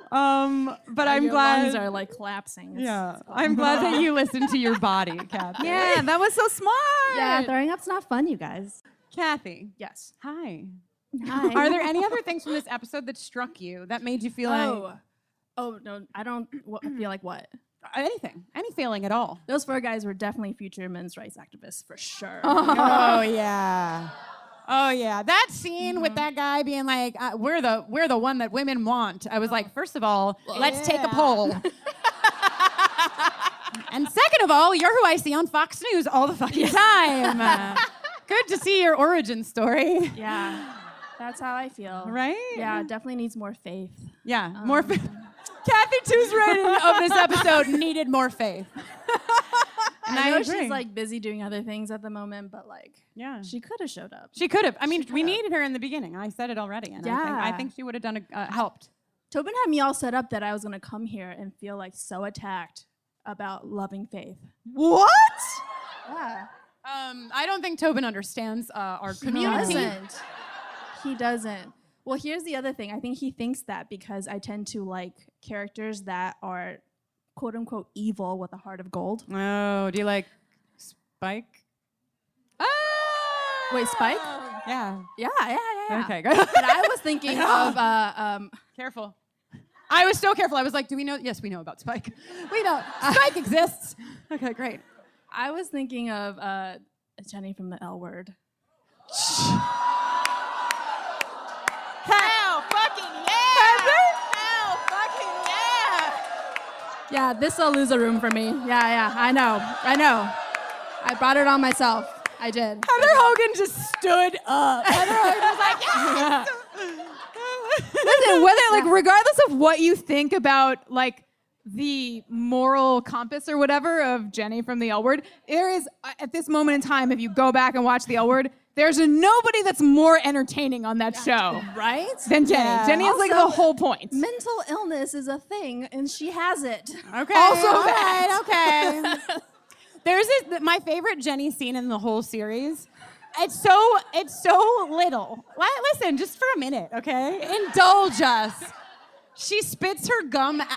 But I'm Your glad. lungs are like collapsing. I'm glad that you listened to your body, Kathy. Yeah, that was so smart. Yeah, throwing up's not fun, you guys. Kathy. Yes. Hi. Hi. Are there any other things from this episode that struck you that made you feel like Oh no, I don't feel like what? anything, any feeling at all? Those 4 guys were definitely future men's rights activists for sure. Oh yeah. Oh yeah, that scene with that guy being like, "We're the one that women want." I was like, first of all, let's take a poll, and second of all, you're who I see on Fox News all the fucking time. Good to see your origin story. Yeah, that's how I feel. Right? Yeah, definitely needs more faith. Yeah, more faith. Kathy 2's rating of this episode needed more faith. And I know agree. she's like busy doing other things at the moment, but like, yeah, she could have showed up. She could have. I mean, we needed her in the beginning. I said it already, and I think she would have done helped. Tobin had me all set up that I was gonna come here and feel like so attacked about loving faith. What? Yeah. I don't think Tobin understands our community. He doesn't. Well, here's the other thing. I think he thinks that because I tend to like characters that are quote unquote evil with a heart of gold. Oh, do you like Spike? Wait, Spike? Yeah. Yeah. Okay, good. But I was thinking of Careful. I was so careful. I was like, do we know? Yes, we know about Spike. We know. Spike exists. Okay, great. I was thinking of Jenny from the L Word. Hell fucking yeah! Hell fucking yeah! Yeah, this'll lose a room for me. Yeah, I know. I brought it on myself. I did. Heather Hogan just stood up. Heather Hogan was like, yes! Listen, whether like regardless of what you think about like the moral compass or whatever of Jenny from the L Word, there is at this moment in time, if you go back and watch the L Word, there's nobody that's more entertaining on that show, right? Than Jenny. Yeah. Jenny is like Also, the whole point. Mental illness is a thing, and she has it. Okay. Also all right, okay. There's my favorite Jenny scene in the whole series. It's so little. Listen, just for a minute, okay? Indulge us. She spits her gum at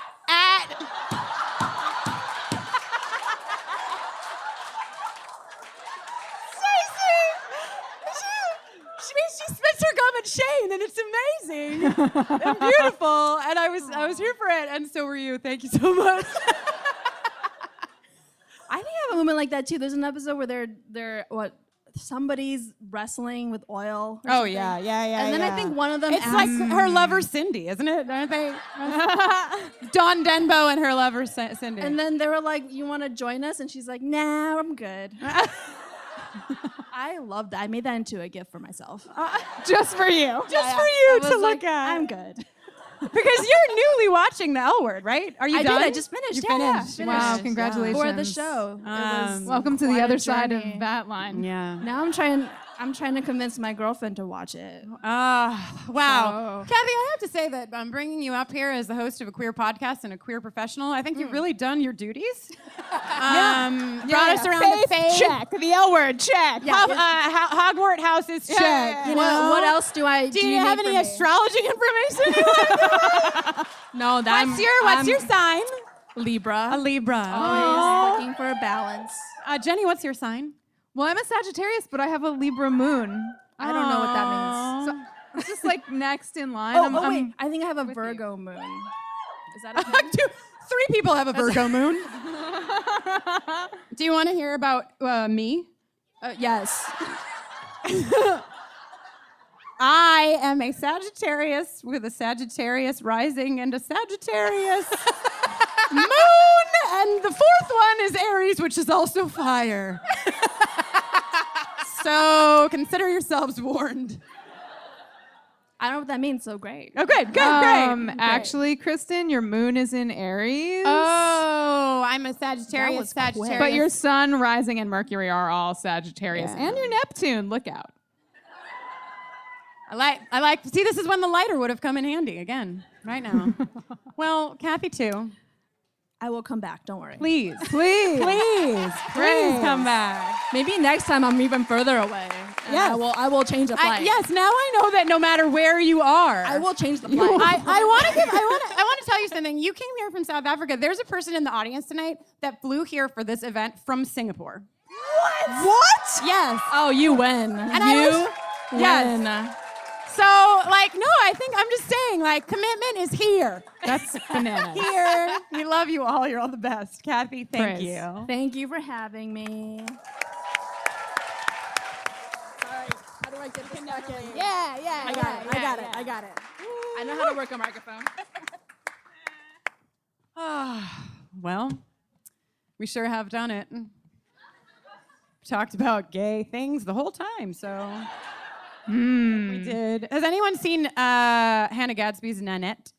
She spits her gum at Shane, and it's amazing and beautiful. And I was here for it, and so were you. Thank you so much. I think I have a moment like that too. There's an episode where they're somebody's wrestling with oil. Or something. Yeah. And then I think one of them It's asks, like her lover Cindy, isn't it? Aren't they? Don Denbo and her lover Cindy. and then they were like, "You want to join us?" And she's like, "Nah, I'm good." I love that. I made that into a gift for myself. Just for you. Just for you I to was look like, at. I'm good. Because you're newly watching the L Word, right? Are you I done? did. I just finished. You Yeah, finished. Wow, finished. congratulations. For the show. It was Welcome to the quite other a side of journey. that line. Yeah. Now I'm trying to convince my girlfriend to watch it. Wow. So- Kathy, I have to say that I'm bringing you up here as the host of a queer podcast and a queer professional. I think you've really done your duties. Brought us around the faith. Check. The L Word, check. Hogwarts houses, check. You know? What else do I Do you have need any from me? astrology information you want? No, What's your sign? Libra. A Libra. Always looking for a balance. Jenny, what's your sign? Well, I'm a Sagittarius, but I have a Libra moon. I don't know what that means. So it's just like next in line. Wait. I think I have a Virgo moon. Is that a thing? 3 people have a Virgo moon. Do you want to hear about me? Yes. I am a Sagittarius with a Sagittarius rising and a Sagittarius moon. And the 4th one is Aries, which is also fire. So consider yourselves warned. I don't know what that means, so great. Oh, good, great. Actually, Kristen, your moon is in Aries. Oh, I'm a Sagittarius. But your sun, rising, and Mercury are all Sagittarius. Yeah. And your Neptune, look out. I like, see, this is when the lighter would have come in handy again, right now. Well, Kathy too. I will come back, don't worry. Please come back. Maybe next time I'm even further away. Yes. I will change the flight. Yes, now I know that no matter where you are. I will change the flight. I want to tell you something. You came here from South Africa. There's a person in the audience tonight that flew here for this event from Singapore. What? Yes. Oh, you win. And you win. Yes. So, like, no, I think I'm just saying, like, commitment is here. That's bananas. Here. We love you all. You're all the best. Kathy, thank Praise. you. Thank you for having me. How do I get this back in? Yeah. I got it. I know how to work a microphone. Well, we sure have done it. Talked about gay things the whole time, so we did. Has anyone seen Hannah Gadsby's Nanette?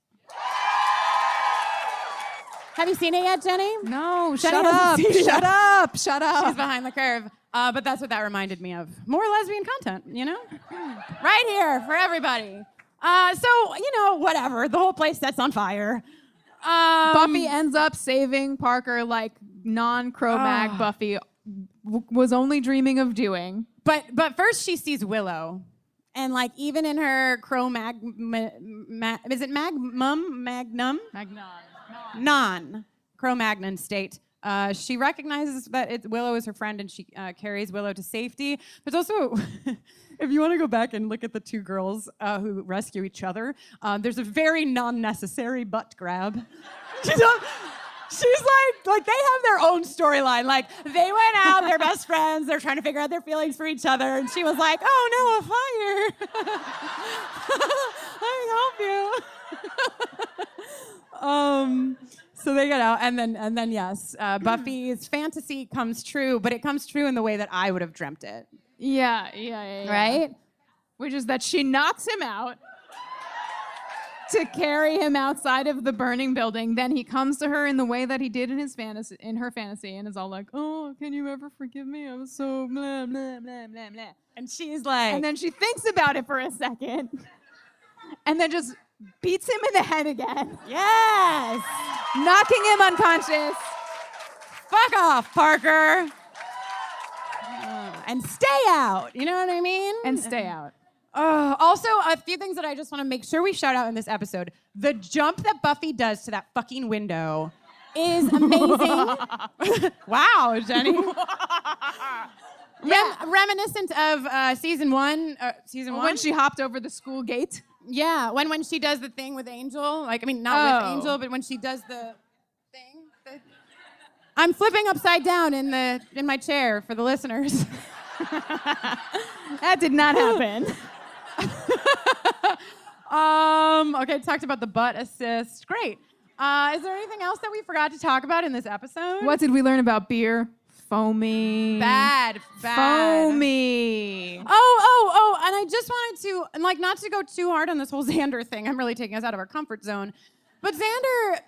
Have you seen it yet, Jenny? No, Jenny shut hasn't up. seen it Shut yet. up. Shut up. She's behind the curve. But that's what that reminded me of. More lesbian content, you know? Right here for everybody. So, you know, whatever. The whole place sets on fire. Buffy ends up saving Parker like non-CroMag Buffy was only dreaming of doing. But first she sees Willow. And like even in her is it Magnum? Non-CroMagnon state. She recognizes that Willow is her friend and she carries Willow to safety. There's also, if you want to go back and look at the two girls who rescue each other, there's a very non-necessary butt grab. She's like they have their own storyline. Like they went out, they're best friends, they're trying to figure out their feelings for each other, and she was like, "Oh no, a fire! Let me help you." So they get out, and then yes, Buffy's fantasy comes true, but it comes true in the way that I would have dreamt it. Yeah. Right? Which is that she knocks him out to carry him outside of the burning building. Then he comes to her in the way that he did in her fantasy, and is all like, "Oh, can you ever forgive me? I was so blah blah blah blah blah." And she's like, and then she thinks about it for a second, and then just beats him in the head again. Yes, knocking him unconscious. Fuck off, Parker. And stay out. You know what I mean? And stay out. Also, a few things that I just want to make sure we shout out in this episode. The jump that Buffy does to that fucking window is amazing. Wow, Jenny. Reminiscent of season one. When she hopped over the school gate. Yeah, when she does the thing with Angel. Like, I mean, not with Angel, but when she does the thing. I'm flipping upside down in my chair for the listeners. That did not happen. Okay, talked about the butt assist. Great. Is there anything else that we forgot to talk about in this episode? What did we learn about beer? Foamy. Bad. Foamy. Oh, and I just wanted to, and like, not to go too hard on this whole Xander thing. I'm really taking us out of our comfort zone. But Xander,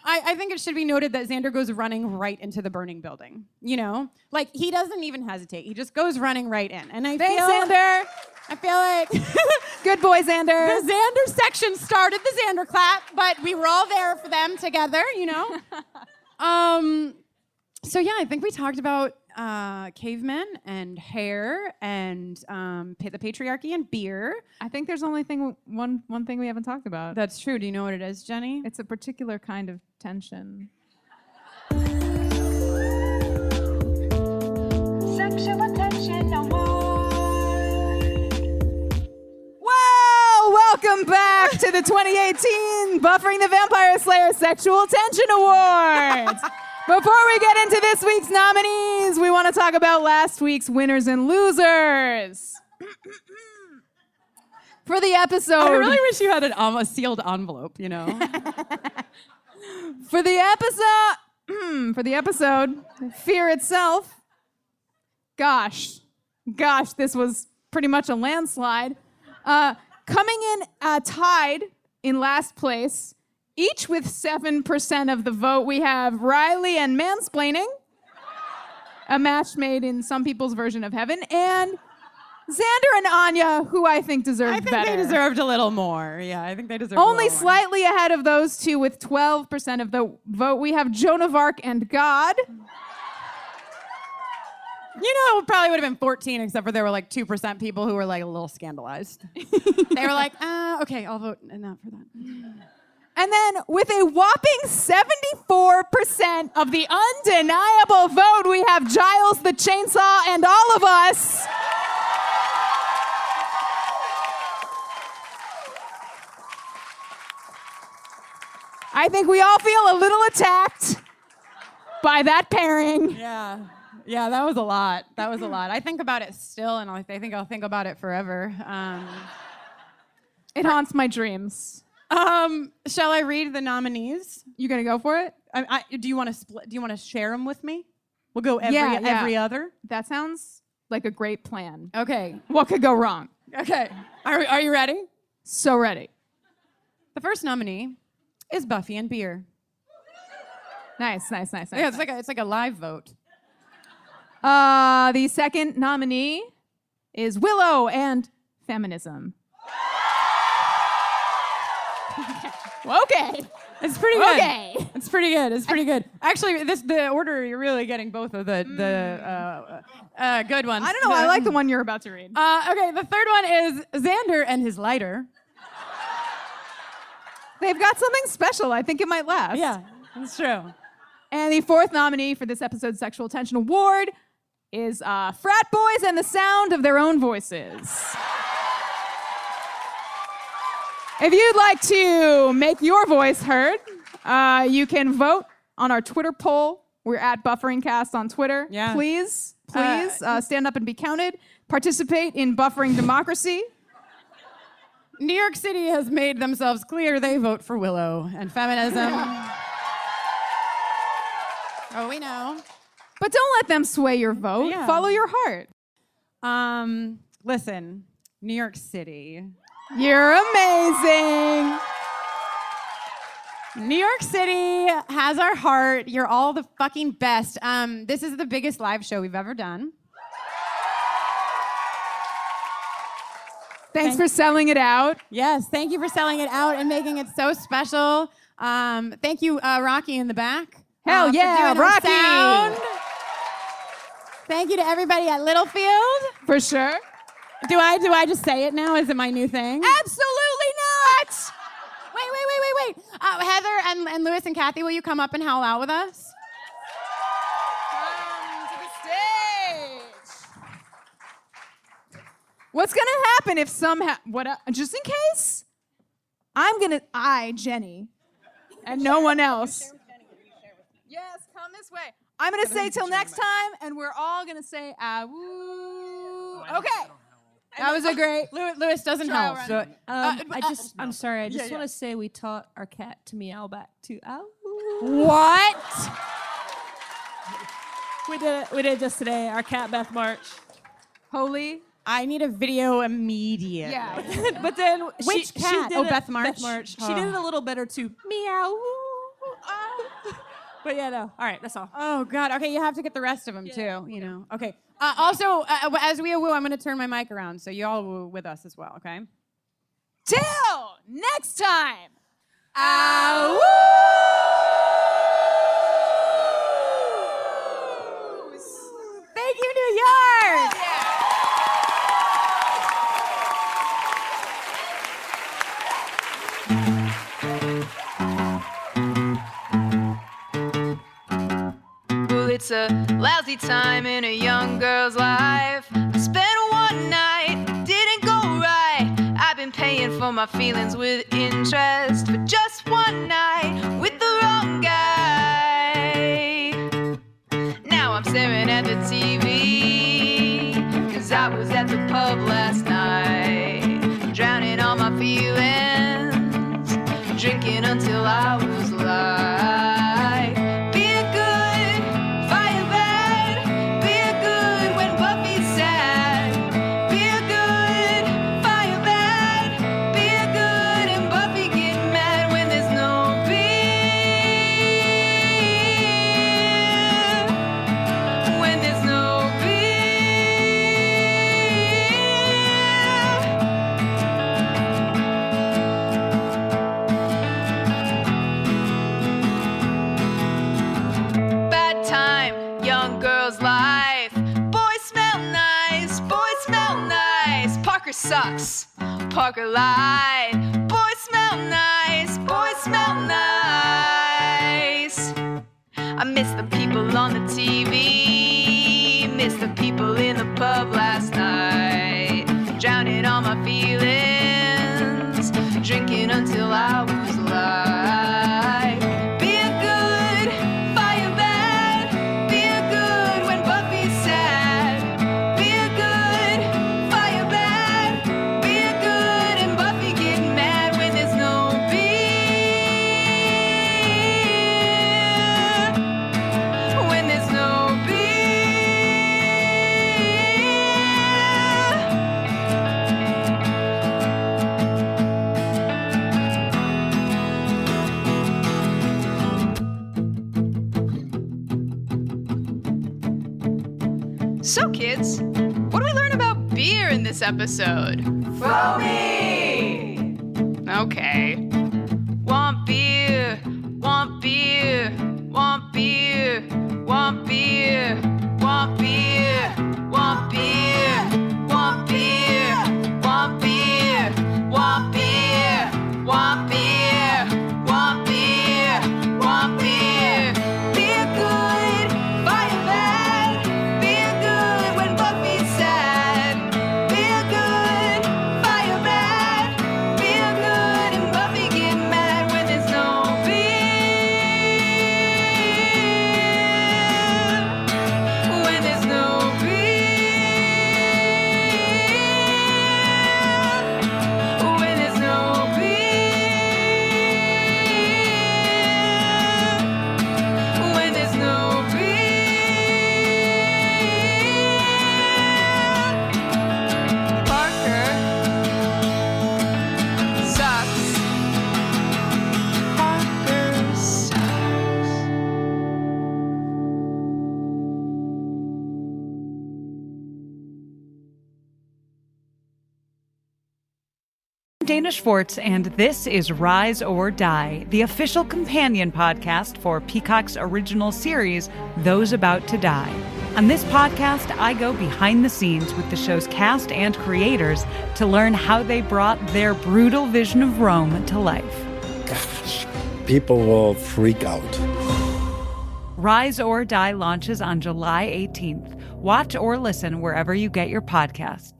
I think it should be noted that Xander goes running right into the burning building. You know? Like, he doesn't even hesitate. He just goes running right in. And Thanks, Xander. I feel like good boy, Xander. The Xander section started the Xander clap, but we were all there for them together, you know? So yeah, I think we talked about cavemen and hair and the patriarchy and beer. I think there's only one thing we haven't talked about. That's true. Do you know what it is, Jenny? It's a particular kind of tension. Sexual tension award. Well, welcome back to the 2018 Buffering the Vampire Slayer Sexual Tension Awards. Before we get into this week's nominees, we want to talk about last week's winners and losers. For the episode... I really wish you had a sealed envelope, you know? For the episode, Fear itself, gosh, this was pretty much a landslide. Coming in tied in last place, each with 7% of the vote, we have Riley and Mansplaining, a match made in some people's version of heaven, and Xander and Anya, who I think deserved better. I think they deserved a little more. Yeah, I think they deserved Only a little slightly ahead of those two with 12% of the vote, we have Joan of Arc and God. You know, it probably would have been 14, except for there were like 2% people who were like a little scandalized. They were like, okay, I'll vote not for that. And then with a whopping 74% of the undeniable vote, we have Giles the Chainsaw and all of us. I think we all feel a little attacked by that pairing. Yeah, that was a lot. I think about it still, and I think I'll think about it forever. It haunts my dreams. Shall I read the nominees? You gonna go for it? Do you want to split? Do you want to share them with me? We'll go every other. That sounds like a great plan. Okay. What could go wrong? Okay. Are you ready? So ready. The first nominee is Buffy and Beer. Nice. Yeah, it's like a live vote. The second nominee is Willow and Feminism. Okay. It's pretty good. Okay. It's pretty good. Actually, the order, you're really getting both of the good ones. I don't know. I like the one you're about to read. Okay, the third one is Xander and his lighter. They've got something special. I think it might last. Yeah, that's true. And the fourth nominee for this episode's Sexual Attention Award is Frat Boys and the Sound of Their Own Voices. If you'd like to make your voice heard, you can vote on our Twitter poll. We're at BufferingCast on Twitter. Yeah. Please stand up and be counted. Participate in buffering democracy. New York City has made themselves clear they vote for Willow and feminism. Oh, we know. But don't let them sway your vote. Yeah. Follow your heart. Listen, New York City. You're amazing. New York City has our heart. You're all the fucking best. This is the biggest live show we've ever done. Thanks for selling it out. Yes, thank you for selling it out and making it so special. Thank you, Rocky in the back. Hell yeah, for doing our Rocky! sound. Thank you to everybody at Littlefield. For sure. Do I just say it now? Is it my new thing? Absolutely not! Wait. Heather and Lewis and Kathy, will you come up and howl out with us? Come to the stage. What's gonna happen if just in case? Jenny, and no one else. Yes, come this way. I'm gonna say till next time, and we're all gonna say woo. Okay. That was a great. Lewis doesn't help. So, I'm sorry. I just want to say we taught our cat to meow back to ow. What? We did it just today. Our cat Beth March. Holy. I need a video immediately. Yeah. But then Which cat? She did Beth March. She did it a little better too. Meow. But yeah, no. All right, that's all. Oh God. Okay, you have to get the rest of them too. You know. Okay. Also, as we woo, I'm going to turn my mic around so you all woo with us as well. Okay. Till next time. Thank you, New York. Well, it's a lousy time in a young girl's life. Spent one night, didn't go right. I've been paying for my feelings with interest for just one night with the wrong guy. Now I'm staring at the TV, 'cause I was at the pub last night, drowning all my feelings, drinking until I was like, be a good, fire bad, be a good when Buffy's sad, be a good, fire bad, be a good and Buffy get mad when there's no beer, when there's no beer. sucks. Parker lied. Boys smell nice. Boys smell nice. I miss the people on the TV. Miss the people in the pub last night. Drowning all my feelings. Drinking until I was alive. Beer good, fire bad. Beer good when Buffy's sad. Beer good, fire bad. Beer good and Buffy getting mad when there's no beer. When there's no beer. So, kids, what do we learn about beer in this episode? Foamy! Okay. Want beer, want beer, want beer, want beer, want beer, want beer, want beer, want beer, want beer, want beer, want beer, want beer. Beer good, fire bad. Beer good when Buffy's sad. Beer good, fire bad. Beer good and Buffy get mad when there's no beer. When there's no beer. When there's no beer. When there's no beer. Parker sucks. Parker sucks. I'm Dana Schwartz, and this is Rise or Die, the official companion podcast for Peacock's original series, Those About to Die. On this podcast, I go behind the scenes with the show's cast and creators to learn how they brought their brutal vision of Rome to life. Gosh, people will freak out. Rise or Die launches on July 18th. Watch or listen wherever you get your podcasts.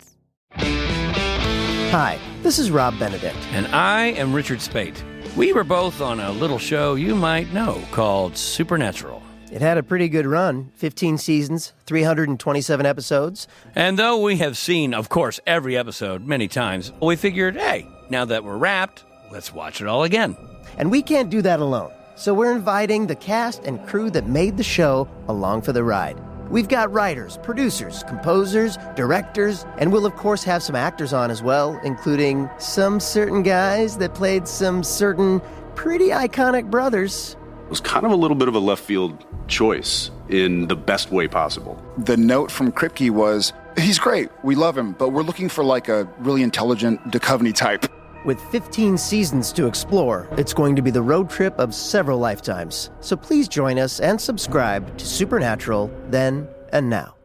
Hi, this is Rob Benedict. And I am Richard Spate. We were both on a little show you might know called Supernatural. It had a pretty good run, 15 seasons, 327 episodes. And though we have seen, of course, every episode many times, we figured, hey, now that we're wrapped, let's watch it all again. And we can't do that alone. So we're inviting the cast and crew that made the show along for the ride. We've got writers, producers, composers, directors, and we'll of course have some actors on as well, including some certain guys that played some certain pretty iconic brothers. It was kind of a little bit of a left field choice in the best way possible. The note from Kripke was, he's great, we love him, but we're looking for like a really intelligent Duchovny type. With 15 seasons to explore, it's going to be the road trip of several lifetimes. So please join us and subscribe to Supernatural then and now.